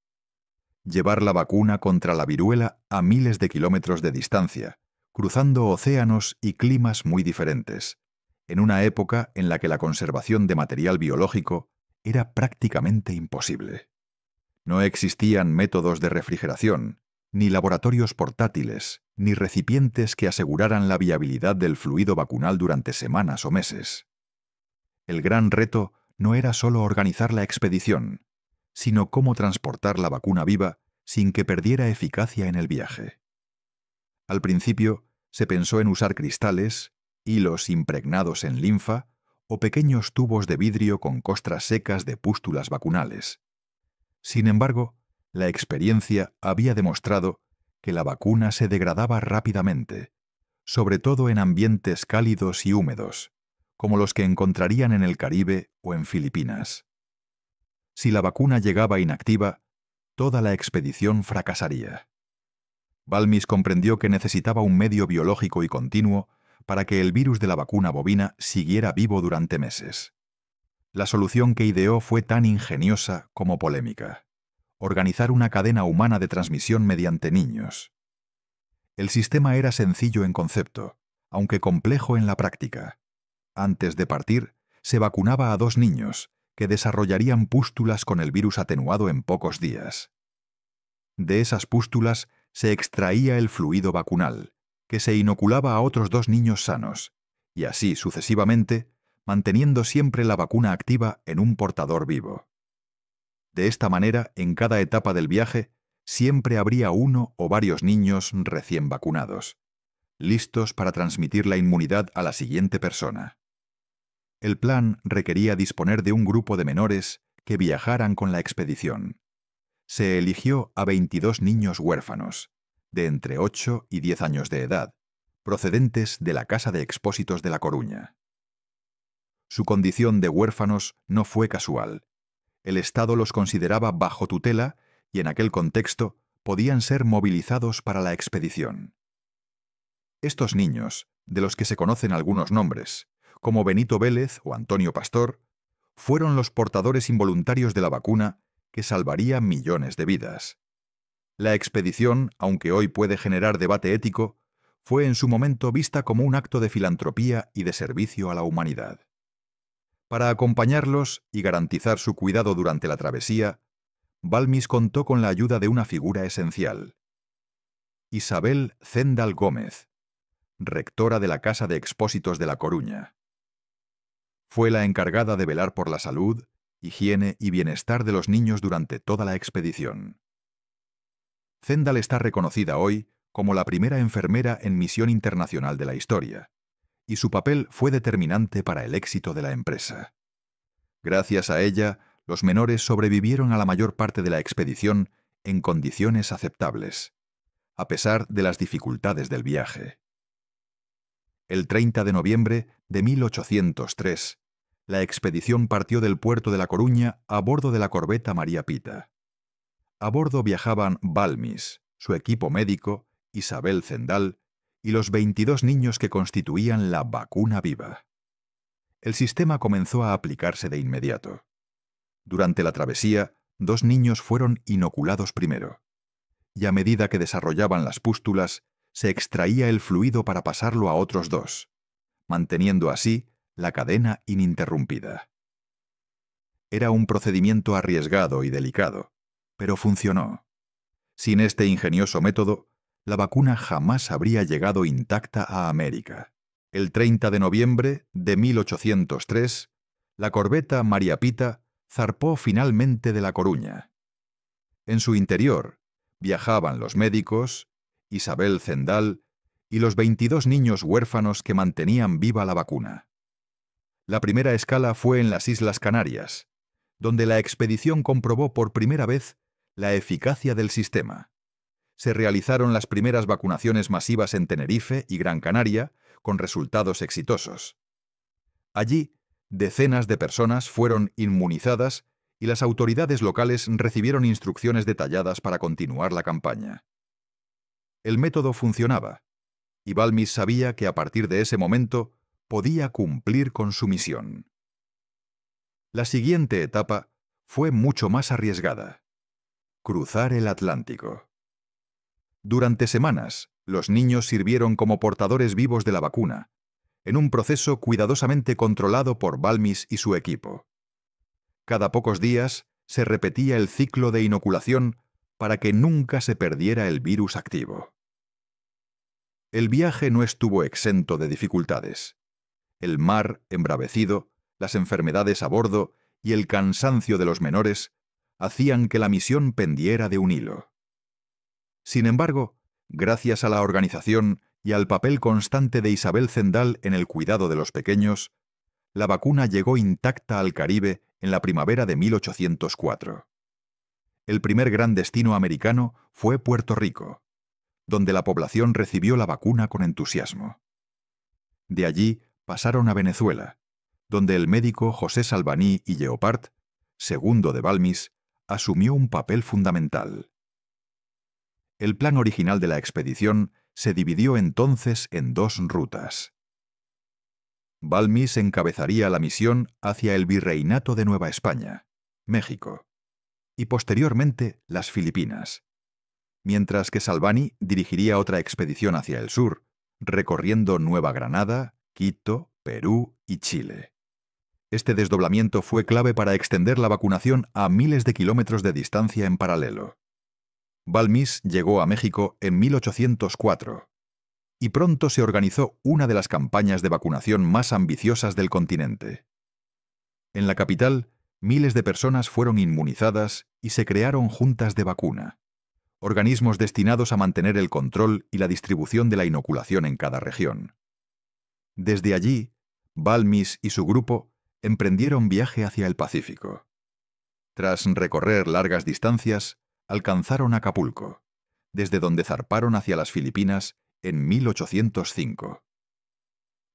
llevar la vacuna contra la viruela a miles de kilómetros de distancia, cruzando océanos y climas muy diferentes, en una época en la que la conservación de material biológico era prácticamente imposible. No existían métodos de refrigeración, ni laboratorios portátiles, ni recipientes que aseguraran la viabilidad del fluido vacunal durante semanas o meses. El gran reto no era solo organizar la expedición, sino cómo transportar la vacuna viva sin que perdiera eficacia en el viaje. Al principio, se pensó en usar cristales, hilos impregnados en linfa o pequeños tubos de vidrio con costras secas de pústulas vacunales. Sin embargo, la experiencia había demostrado que la vacuna se degradaba rápidamente, sobre todo en ambientes cálidos y húmedos, como los que encontrarían en el Caribe o en Filipinas. Si la vacuna llegaba inactiva, toda la expedición fracasaría. Balmis comprendió que necesitaba un medio biológico y continuo para que el virus de la vacuna bovina siguiera vivo durante meses. La solución que ideó fue tan ingeniosa como polémica: organizar una cadena humana de transmisión mediante niños. El sistema era sencillo en concepto, aunque complejo en la práctica. Antes de partir, se vacunaba a 2 niños, que desarrollarían pústulas con el virus atenuado en pocos días. De esas pústulas se extraía el fluido vacunal, que se inoculaba a otros 2 niños sanos, y así sucesivamente, manteniendo siempre la vacuna activa en un portador vivo. De esta manera, en cada etapa del viaje, siempre habría uno o varios niños recién vacunados, listos para transmitir la inmunidad a la siguiente persona. El plan requería disponer de un grupo de menores que viajaran con la expedición. Se eligió a 22 niños huérfanos, de entre 8 y 10 años de edad, procedentes de la Casa de Expósitos de La Coruña. Su condición de huérfanos no fue casual. el Estado los consideraba bajo tutela y en aquel contexto podían ser movilizados para la expedición. Estos niños, de los que se conocen algunos nombres, como Benito Vélez o Antonio Pastor, fueron los portadores involuntarios de la vacuna que salvaría millones de vidas. La expedición, aunque hoy puede generar debate ético, fue en su momento vista como un acto de filantropía y de servicio a la humanidad. Para acompañarlos y garantizar su cuidado durante la travesía, Balmis contó con la ayuda de una figura esencial: Isabel Zendal Gómez, rectora de la Casa de Expósitos de La Coruña. Fue la encargada de velar por la salud, higiene y bienestar de los niños durante toda la expedición. Zendal está reconocida hoy como la primera enfermera en misión internacional de la historia, y su papel fue determinante para el éxito de la empresa. Gracias a ella, los menores sobrevivieron a la mayor parte de la expedición en condiciones aceptables, a pesar de las dificultades del viaje. El 30 de noviembre de 1803, la expedición partió del puerto de La Coruña a bordo de la corbeta María Pita. A bordo viajaban Balmis, su equipo médico, Isabel Zendal y los 22 niños que constituían la vacuna viva. El sistema comenzó a aplicarse de inmediato. Durante la travesía, 2 niños fueron inoculados primero, y a medida que desarrollaban las pústulas, se extraía el fluido para pasarlo a otros 2, manteniendo así la cadena ininterrumpida. Era un procedimiento arriesgado y delicado, pero funcionó. Sin este ingenioso método, la vacuna jamás habría llegado intacta a América. El 30 de noviembre de 1803, la corbeta María Pita zarpó finalmente de La Coruña. En su interior viajaban los médicos, Isabel Zendal y los 22 niños huérfanos que mantenían viva la vacuna. La primera escala fue en las Islas Canarias, donde la expedición comprobó por primera vez la eficacia del sistema. Se realizaron las primeras vacunaciones masivas en Tenerife y Gran Canaria, con resultados exitosos. Allí, decenas de personas fueron inmunizadas y las autoridades locales recibieron instrucciones detalladas para continuar la campaña. El método funcionaba, y Balmis sabía que a partir de ese momento podía cumplir con su misión. La siguiente etapa fue mucho más arriesgada: cruzar el Atlántico. Durante semanas, los niños sirvieron como portadores vivos de la vacuna, en un proceso cuidadosamente controlado por Balmis y su equipo. Cada pocos días se repetía el ciclo de inoculación para que nunca se perdiera el virus activo. El viaje no estuvo exento de dificultades. El mar embravecido, las enfermedades a bordo y el cansancio de los menores hacían que la misión pendiera de un hilo. Sin embargo, gracias a la organización y al papel constante de Isabel Zendal en el cuidado de los pequeños, la vacuna llegó intacta al Caribe en la primavera de 1804. El primer gran destino americano fue Puerto Rico, donde la población recibió la vacuna con entusiasmo. De allí pasaron a Venezuela, donde el médico José Salvaní y Lleopard, segundo de Balmis, asumió un papel fundamental. El plan original de la expedición se dividió entonces en 2 rutas. Balmis encabezaría la misión hacia el Virreinato de Nueva España, México, y posteriormente las Filipinas, mientras que Salvaní dirigiría otra expedición hacia el sur, recorriendo Nueva Granada, Quito, Perú y Chile. Este desdoblamiento fue clave para extender la vacunación a miles de kilómetros de distancia en paralelo. Balmis llegó a México en 1804 y pronto se organizó una de las campañas de vacunación más ambiciosas del continente. En la capital, miles de personas fueron inmunizadas y se crearon juntas de vacuna, organismos destinados a mantener el control y la distribución de la inoculación en cada región. Desde allí, Balmis y su grupo emprendieron viaje hacia el Pacífico. Tras recorrer largas distancias, alcanzaron Acapulco, desde donde zarparon hacia las Filipinas en 1805.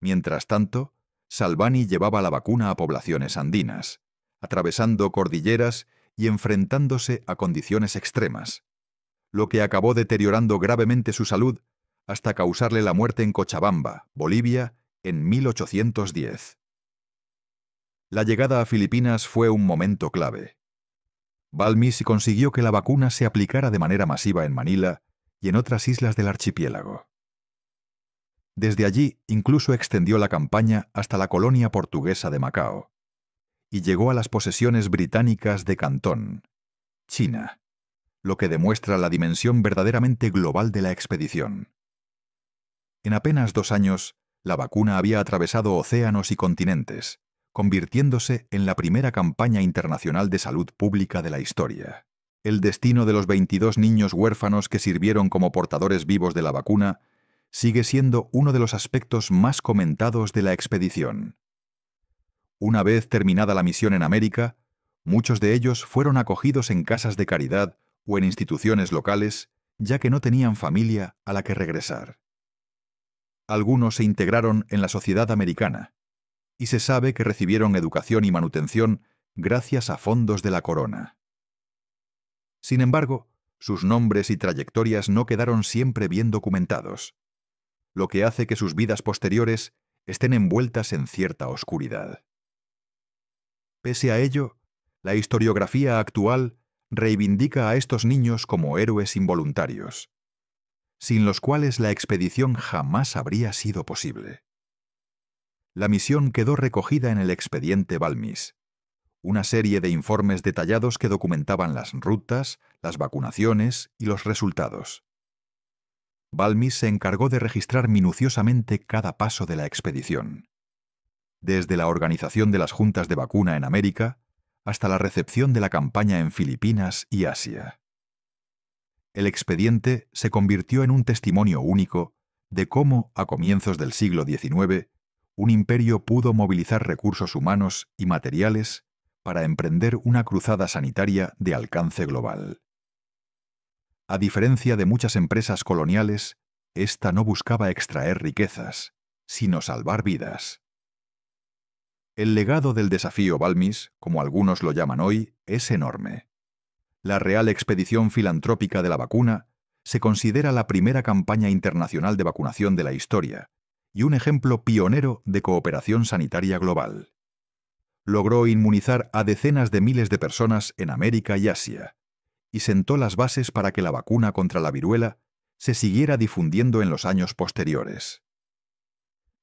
Mientras tanto, Salvaní llevaba la vacuna a poblaciones andinas, atravesando cordilleras y enfrentándose a condiciones extremas, lo que acabó deteriorando gravemente su salud hasta causarle la muerte en Cochabamba, Bolivia, en 1810. La llegada a Filipinas fue un momento clave. Balmis consiguió que la vacuna se aplicara de manera masiva en Manila y en otras islas del archipiélago. Desde allí incluso extendió la campaña hasta la colonia portuguesa de Macao y llegó a las posesiones británicas de Cantón, China, lo que demuestra la dimensión verdaderamente global de la expedición. En apenas 2 años, la vacuna había atravesado océanos y continentes, convirtiéndose en la primera campaña internacional de salud pública de la historia. El destino de los 22 niños huérfanos que sirvieron como portadores vivos de la vacuna sigue siendo uno de los aspectos más comentados de la expedición. Una vez terminada la misión en América, muchos de ellos fueron acogidos en casas de caridad o en instituciones locales, ya que no tenían familia a la que regresar. Algunos se integraron en la sociedad americana, y se sabe que recibieron educación y manutención gracias a fondos de la corona. Sin embargo, sus nombres y trayectorias no quedaron siempre bien documentados, lo que hace que sus vidas posteriores estén envueltas en cierta oscuridad. Pese a ello, la historiografía actual reivindica a estos niños como héroes involuntarios, sin los cuales la expedición jamás habría sido posible. La misión quedó recogida en el expediente Balmis, una serie de informes detallados que documentaban las rutas, las vacunaciones y los resultados. Balmis se encargó de registrar minuciosamente cada paso de la expedición, desde la organización de las juntas de vacuna en América hasta la recepción de la campaña en Filipinas y Asia. El expediente se convirtió en un testimonio único de cómo, a comienzos del siglo XIX, un imperio pudo movilizar recursos humanos y materiales para emprender una cruzada sanitaria de alcance global. A diferencia de muchas empresas coloniales, esta no buscaba extraer riquezas, sino salvar vidas. El legado del desafío Balmis, como algunos lo llaman hoy, es enorme. La Real Expedición Filantrópica de la Vacuna se considera la primera campaña internacional de vacunación de la historia y un ejemplo pionero de cooperación sanitaria global. Logró inmunizar a decenas de miles de personas en América y Asia, y sentó las bases para que la vacuna contra la viruela se siguiera difundiendo en los años posteriores.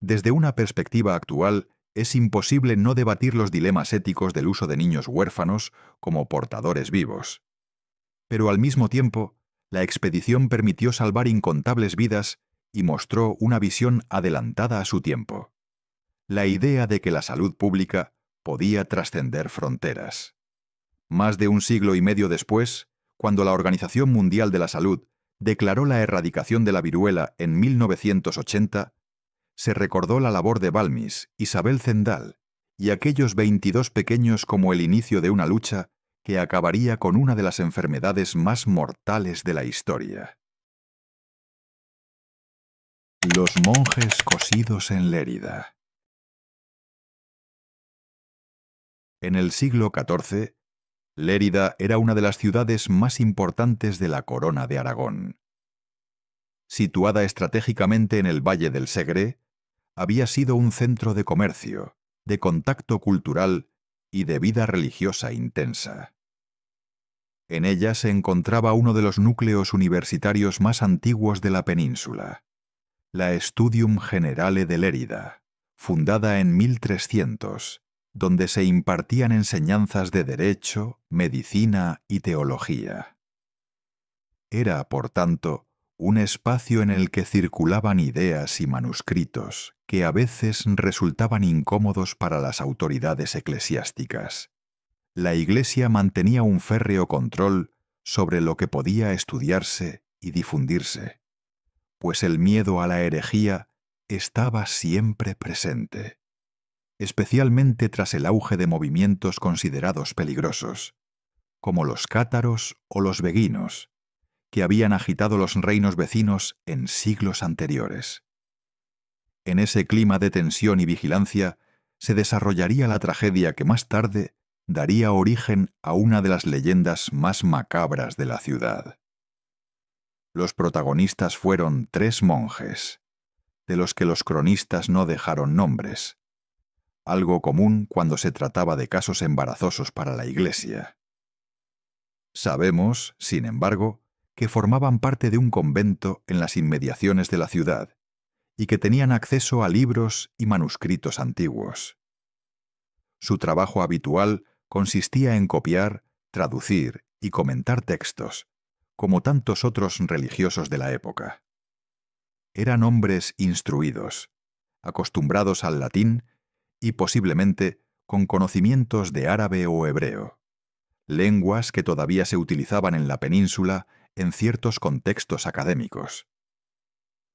Desde una perspectiva actual, es imposible no debatir los dilemas éticos del uso de niños huérfanos como portadores vivos. Pero al mismo tiempo, la expedición permitió salvar incontables vidas y mostró una visión adelantada a su tiempo: la idea de que la salud pública podía trascender fronteras. Más de un siglo y medio después, cuando la Organización Mundial de la Salud declaró la erradicación de la viruela en 1980, se recordó la labor de Balmis, Isabel Zendal y aquellos 22 pequeños como el inicio de una lucha que acabaría con una de las enfermedades más mortales de la historia. Los monjes cosidos en Lérida. En el siglo XIV, Lérida era una de las ciudades más importantes de la Corona de Aragón. Situada estratégicamente en el Valle del Segre, había sido un centro de comercio, de contacto cultural y de vida religiosa intensa. En ella se encontraba uno de los núcleos universitarios más antiguos de la península, la Studium Generale de Lérida, fundada en 1300, donde se impartían enseñanzas de derecho, medicina y teología. Era, por tanto, un espacio en el que circulaban ideas y manuscritos que a veces resultaban incómodos para las autoridades eclesiásticas. La Iglesia mantenía un férreo control sobre lo que podía estudiarse y difundirse, pues el miedo a la herejía estaba siempre presente, especialmente tras el auge de movimientos considerados peligrosos, como los cátaros o los beguinos, que habían agitado los reinos vecinos en siglos anteriores. En ese clima de tensión y vigilancia se desarrollaría la tragedia que más tarde daría origen a una de las leyendas más macabras de la ciudad. Los protagonistas fueron 3 monjes, de los que los cronistas no dejaron nombres, algo común cuando se trataba de casos embarazosos para la Iglesia. Sabemos, sin embargo, que formaban parte de un convento en las inmediaciones de la ciudad y que tenían acceso a libros y manuscritos antiguos. Su trabajo habitual consistía en copiar, traducir y comentar textos, como tantos otros religiosos de la época. Eran hombres instruidos, acostumbrados al latín y posiblemente con conocimientos de árabe o hebreo, lenguas que todavía se utilizaban en la península en ciertos contextos académicos.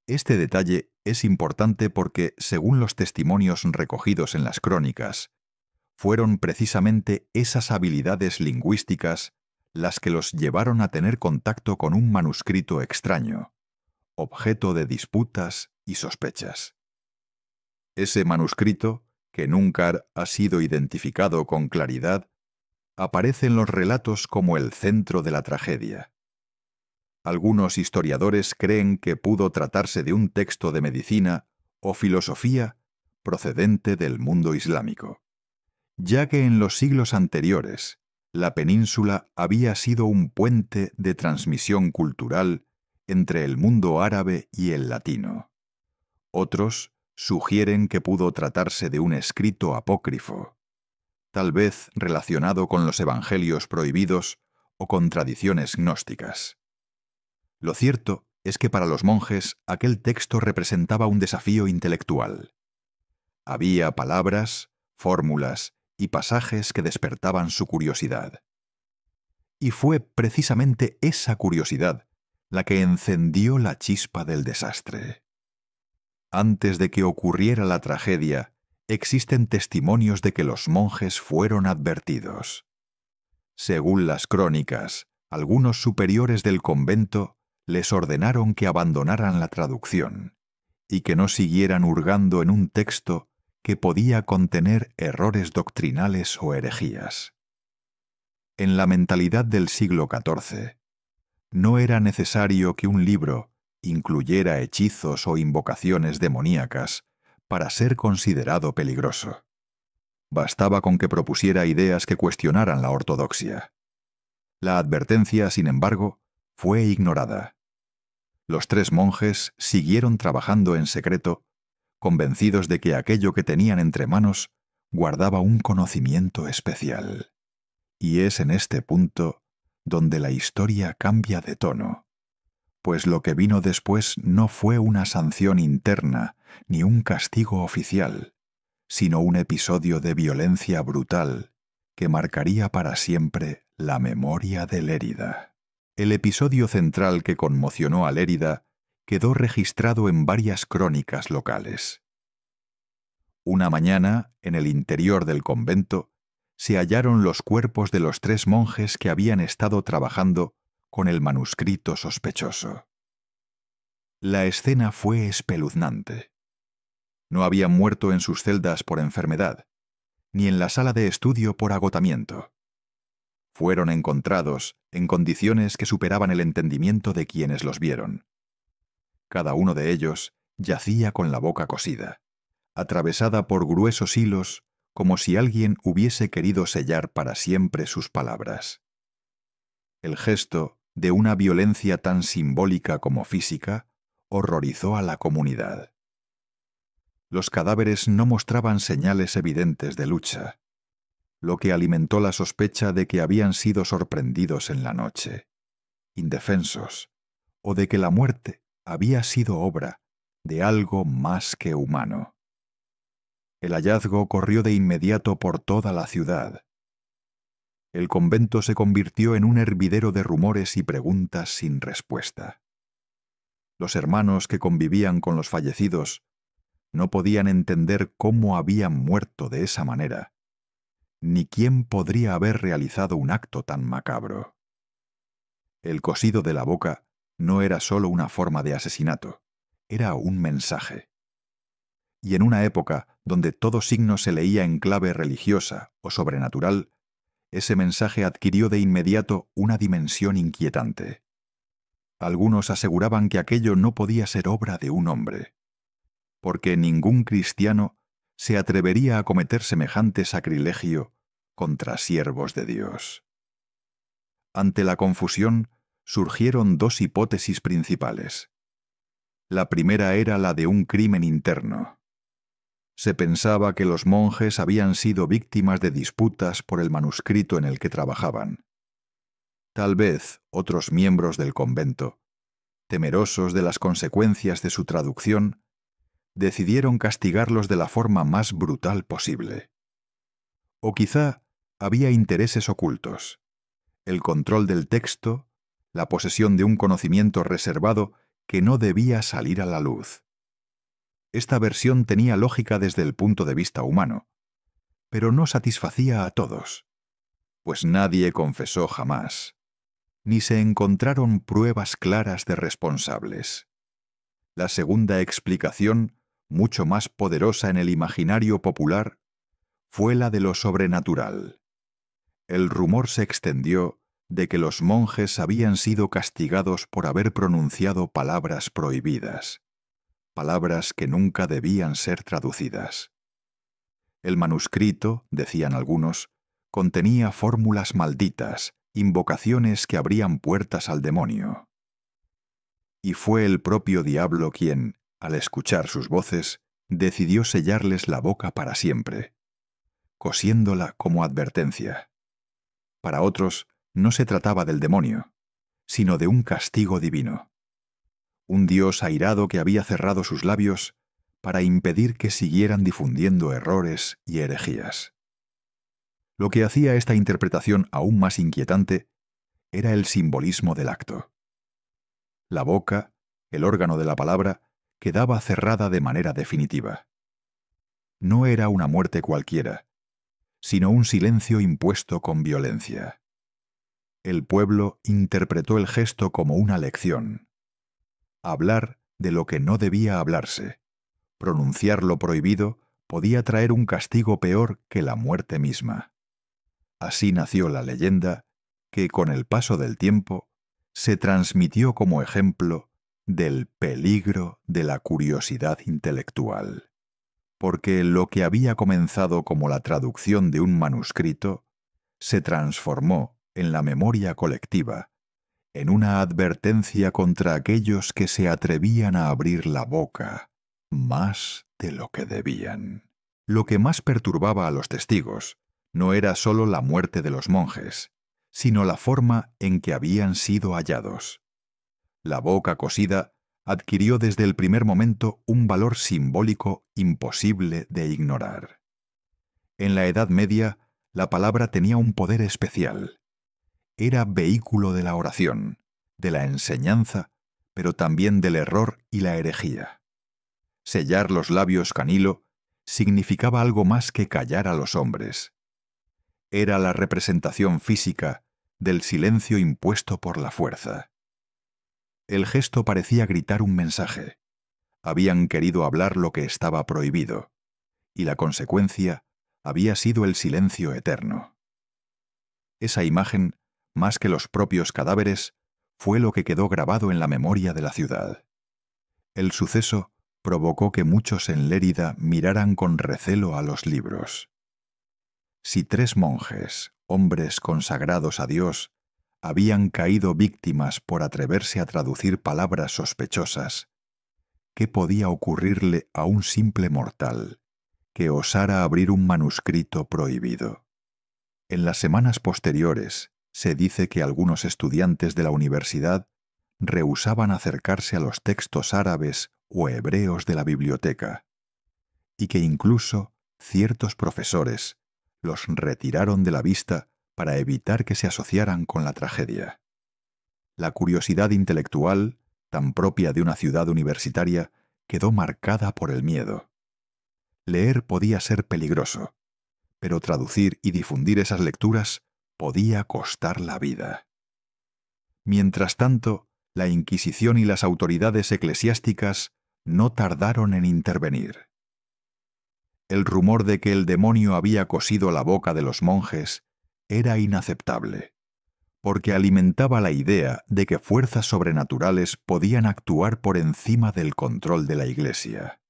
Este detalle es importante porque, según los testimonios recogidos en las crónicas, fueron precisamente esas habilidades lingüísticas las que los llevaron a tener contacto con un manuscrito extraño, objeto de disputas y sospechas. Ese manuscrito, que nunca ha sido identificado con claridad, aparece en los relatos como el centro de la tragedia. Algunos historiadores creen que pudo tratarse de un texto de medicina o filosofía procedente del mundo islámico, ya que en los siglos anteriores la península había sido un puente de transmisión cultural entre el mundo árabe y el latino. Otros sugieren que pudo tratarse de un escrito apócrifo, tal vez relacionado con los evangelios prohibidos o con tradiciones gnósticas. Lo cierto es que para los monjes aquel texto representaba un desafío intelectual. Había palabras, fórmulas y pasajes que despertaban su curiosidad. Y fue precisamente esa curiosidad la que encendió la chispa del desastre. Antes de que ocurriera la tragedia, existen testimonios de que los monjes fueron advertidos. Según las crónicas, algunos superiores del convento les ordenaron que abandonaran la traducción y que no siguieran hurgando en un texto que podía contener errores doctrinales o herejías. En la mentalidad del siglo XIV, no era necesario que un libro incluyera hechizos o invocaciones demoníacas para ser considerado peligroso. Bastaba con que propusiera ideas que cuestionaran la ortodoxia. La advertencia, sin embargo, fue ignorada. Los 3 monjes siguieron trabajando en secreto, convencidos de que aquello que tenían entre manos guardaba un conocimiento especial. Y es en este punto donde la historia cambia de tono, pues lo que vino después no fue una sanción interna ni un castigo oficial, sino un episodio de violencia brutal que marcaría para siempre la memoria de Lérida. El episodio central que conmocionó a Lérida quedó registrado en varias crónicas locales. Una mañana, en el interior del convento, se hallaron los cuerpos de los 3 monjes que habían estado trabajando con el manuscrito sospechoso. La escena fue espeluznante. No habían muerto en sus celdas por enfermedad, ni en la sala de estudio por agotamiento. Fueron encontrados en condiciones que superaban el entendimiento de quienes los vieron. Cada uno de ellos yacía con la boca cosida, atravesada por gruesos hilos, como si alguien hubiese querido sellar para siempre sus palabras. El gesto, de una violencia tan simbólica como física, horrorizó a la comunidad. Los cadáveres no mostraban señales evidentes de lucha, lo que alimentó la sospecha de que habían sido sorprendidos en la noche, indefensos, o de que la muerte había sido obra de algo más que humano. El hallazgo corrió de inmediato por toda la ciudad. El convento se convirtió en un hervidero de rumores y preguntas sin respuesta. Los hermanos que convivían con los fallecidos no podían entender cómo habían muerto de esa manera, ni quién podría haber realizado un acto tan macabro. El cosido de la boca no era solo una forma de asesinato, era un mensaje. Y en una época donde todo signo se leía en clave religiosa o sobrenatural, ese mensaje adquirió de inmediato una dimensión inquietante. Algunos aseguraban que aquello no podía ser obra de un hombre, porque ningún cristiano se atrevería a cometer semejante sacrilegio contra siervos de Dios. Ante la confusión surgieron dos hipótesis principales. La primera era la de un crimen interno. Se pensaba que los monjes habían sido víctimas de disputas por el manuscrito en el que trabajaban. Tal vez otros miembros del convento, temerosos de las consecuencias de su traducción, decidieron castigarlos de la forma más brutal posible. O quizá había intereses ocultos, el control del texto, la posesión de un conocimiento reservado que no debía salir a la luz. Esta versión tenía lógica desde el punto de vista humano, pero no satisfacía a todos, pues nadie confesó jamás, ni se encontraron pruebas claras de responsables. La segunda explicación, mucho más poderosa en el imaginario popular, fue la de lo sobrenatural. El rumor se extendió de que los monjes habían sido castigados por haber pronunciado palabras prohibidas, palabras que nunca debían ser traducidas. El manuscrito, decían algunos, contenía fórmulas malditas, invocaciones que abrían puertas al demonio. Y fue el propio diablo quien, al escuchar sus voces, decidió sellarles la boca para siempre, cosiéndola como advertencia. Para otros, no se trataba del demonio, sino de un castigo divino. Un Dios airado que había cerrado sus labios para impedir que siguieran difundiendo errores y herejías. Lo que hacía esta interpretación aún más inquietante era el simbolismo del acto. La boca, el órgano de la palabra, quedaba cerrada de manera definitiva. No era una muerte cualquiera, sino un silencio impuesto con violencia. El pueblo interpretó el gesto como una lección. Hablar de lo que no debía hablarse, pronunciar lo prohibido, podía traer un castigo peor que la muerte misma. Así nació la leyenda que, con el paso del tiempo, se transmitió como ejemplo del peligro de la curiosidad intelectual. Porque lo que había comenzado como la traducción de un manuscrito se transformó en la memoria colectiva en una advertencia contra aquellos que se atrevían a abrir la boca más de lo que debían. Lo que más perturbaba a los testigos no era sólo la muerte de los monjes, sino la forma en que habían sido hallados. La boca cosida adquirió desde el primer momento un valor simbólico imposible de ignorar. En la Edad Media, la palabra tenía un poder especial. Era vehículo de la oración, de la enseñanza, pero también del error y la herejía. Sellar los labios con hilo significaba algo más que callar a los hombres. Era la representación física del silencio impuesto por la fuerza. El gesto parecía gritar un mensaje. Habían querido hablar lo que estaba prohibido, y la consecuencia había sido el silencio eterno. Esa imagen, más que los propios cadáveres, fue lo que quedó grabado en la memoria de la ciudad. El suceso provocó que muchos en Lérida miraran con recelo a los libros. Si 3 monjes, hombres consagrados a Dios, habían caído víctimas por atreverse a traducir palabras sospechosas, ¿qué podía ocurrirle a un simple mortal que osara abrir un manuscrito prohibido? En las semanas posteriores, se dice que algunos estudiantes de la universidad rehusaban acercarse a los textos árabes o hebreos de la biblioteca, y que incluso ciertos profesores los retiraron de la vista para evitar que se asociaran con la tragedia. La curiosidad intelectual, tan propia de una ciudad universitaria, quedó marcada por el miedo. Leer podía ser peligroso, pero traducir y difundir esas lecturas podía costar la vida. Mientras tanto, la Inquisición y las autoridades eclesiásticas no tardaron en intervenir. El rumor de que el demonio había cosido la boca de los monjes era inaceptable, porque alimentaba la idea de que fuerzas sobrenaturales podían actuar por encima del control de la Iglesia.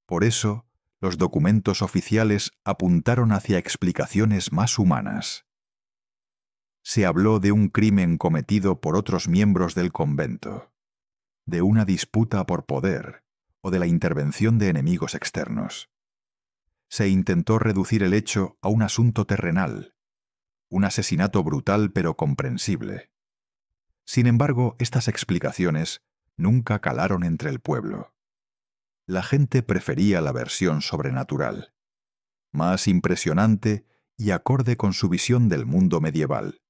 Por eso, los documentos oficiales apuntaron hacia explicaciones más humanas. Se habló de un crimen cometido por otros miembros del convento, de una disputa por poder o de la intervención de enemigos externos. Se intentó reducir el hecho a un asunto terrenal, un asesinato brutal pero comprensible. Sin embargo, estas explicaciones nunca calaron entre el pueblo. La gente prefería la versión sobrenatural, más impresionante y acorde con su visión del mundo medieval,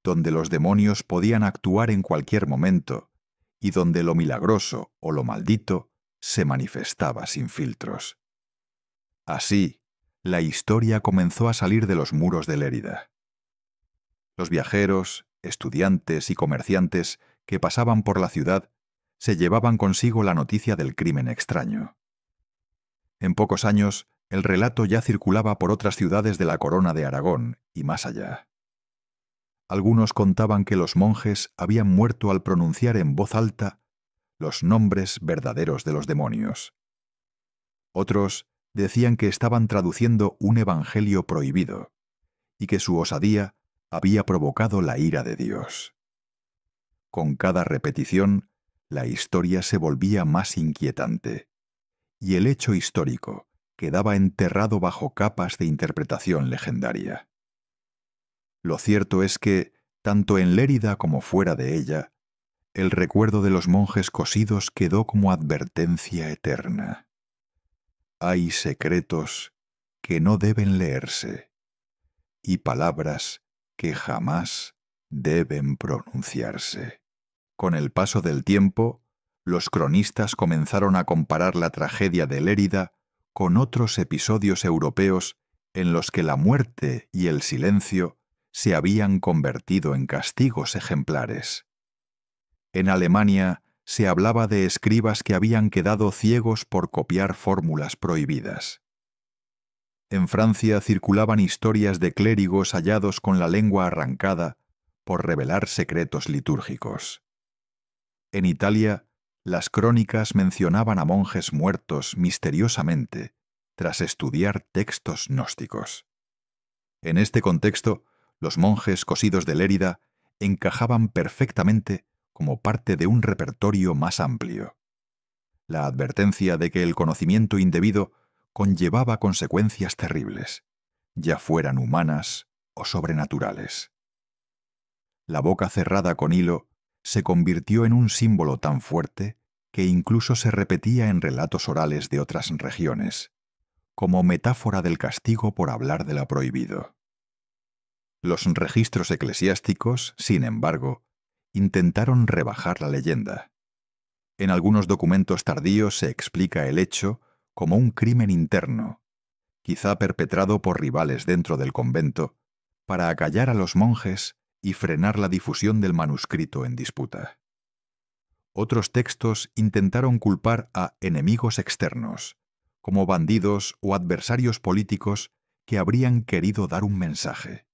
donde los demonios podían actuar en cualquier momento y donde lo milagroso o lo maldito se manifestaba sin filtros. Así, la historia comenzó a salir de los muros de Lérida. Los viajeros, estudiantes y comerciantes que pasaban por la ciudad se llevaban consigo la noticia del crimen extraño. En pocos años, el relato ya circulaba por otras ciudades de la Corona de Aragón y más allá. Algunos contaban que los monjes habían muerto al pronunciar en voz alta los nombres verdaderos de los demonios. Otros decían que estaban traduciendo un evangelio prohibido y que su osadía había provocado la ira de Dios. Con cada repetición, la historia se volvía más inquietante, y el hecho histórico quedaba enterrado bajo capas de interpretación legendaria. Lo cierto es que, tanto en Lérida como fuera de ella, el recuerdo de los monjes cosidos quedó como advertencia eterna. Hay secretos que no deben leerse, y palabras que jamás deben pronunciarse. Con el paso del tiempo, los cronistas comenzaron a comparar la tragedia de Lérida con otros episodios europeos en los que la muerte y el silencio se habían convertido en castigos ejemplares. En Alemania se hablaba de escribas que habían quedado ciegos por copiar fórmulas prohibidas. En Francia circulaban historias de clérigos hallados con la lengua arrancada por revelar secretos litúrgicos. En Italia, las crónicas mencionaban a monjes muertos misteriosamente tras estudiar textos gnósticos. En este contexto, los monjes cosidos de Lérida encajaban perfectamente como parte de un repertorio más amplio. La advertencia de que el conocimiento indebido conllevaba consecuencias terribles, ya fueran humanas o sobrenaturales. La boca cerrada con hilo se convirtió en un símbolo tan fuerte que incluso se repetía en relatos orales de otras regiones, como metáfora del castigo por hablar de lo prohibido. Los registros eclesiásticos, sin embargo, intentaron rebajar la leyenda. En algunos documentos tardíos se explica el hecho como un crimen interno, quizá perpetrado por rivales dentro del convento, para acallar a los monjes y frenar la difusión del manuscrito en disputa. Otros textos intentaron culpar a enemigos externos, como bandidos o adversarios políticos que habrían querido dar un mensaje.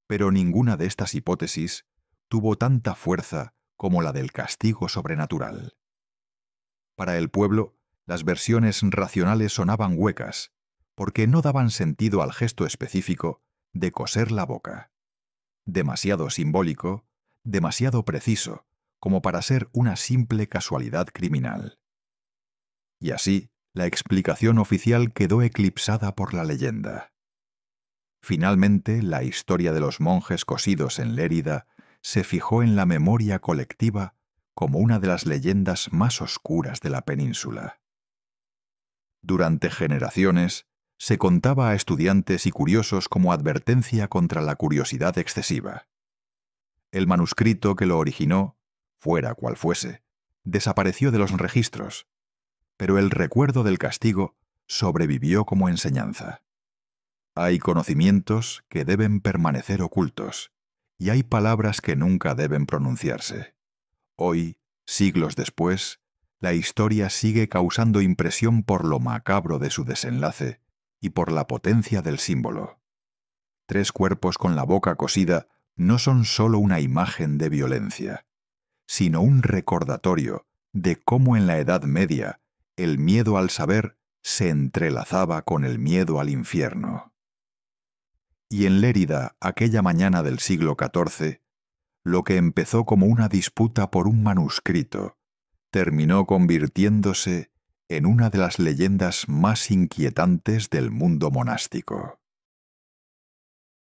Pero ninguna de estas hipótesis tuvo tanta fuerza como la del castigo sobrenatural. Para el pueblo, las versiones racionales sonaban huecas, porque no daban sentido al gesto específico de coser la boca. Demasiado simbólico, demasiado preciso, como para ser una simple casualidad criminal. Y así, la explicación oficial quedó eclipsada por la leyenda. Finalmente, la historia de los monjes cosidos en Lérida se fijó en la memoria colectiva como una de las leyendas más oscuras de la península. Durante generaciones, se contaba a estudiantes y curiosos como advertencia contra la curiosidad excesiva. El manuscrito que lo originó, fuera cual fuese, desapareció de los registros, pero el recuerdo del castigo sobrevivió como enseñanza. Hay conocimientos que deben permanecer ocultos, y hay palabras que nunca deben pronunciarse. Hoy, siglos después, la historia sigue causando impresión por lo macabro de su desenlace y por la potencia del símbolo. 3 cuerpos con la boca cosida no son sólo una imagen de violencia, sino un recordatorio de cómo en la Edad Media el miedo al saber se entrelazaba con el miedo al infierno. Y en Lérida, aquella mañana del siglo XIV, lo que empezó como una disputa por un manuscrito, terminó convirtiéndose en una de las leyendas más inquietantes del mundo monástico.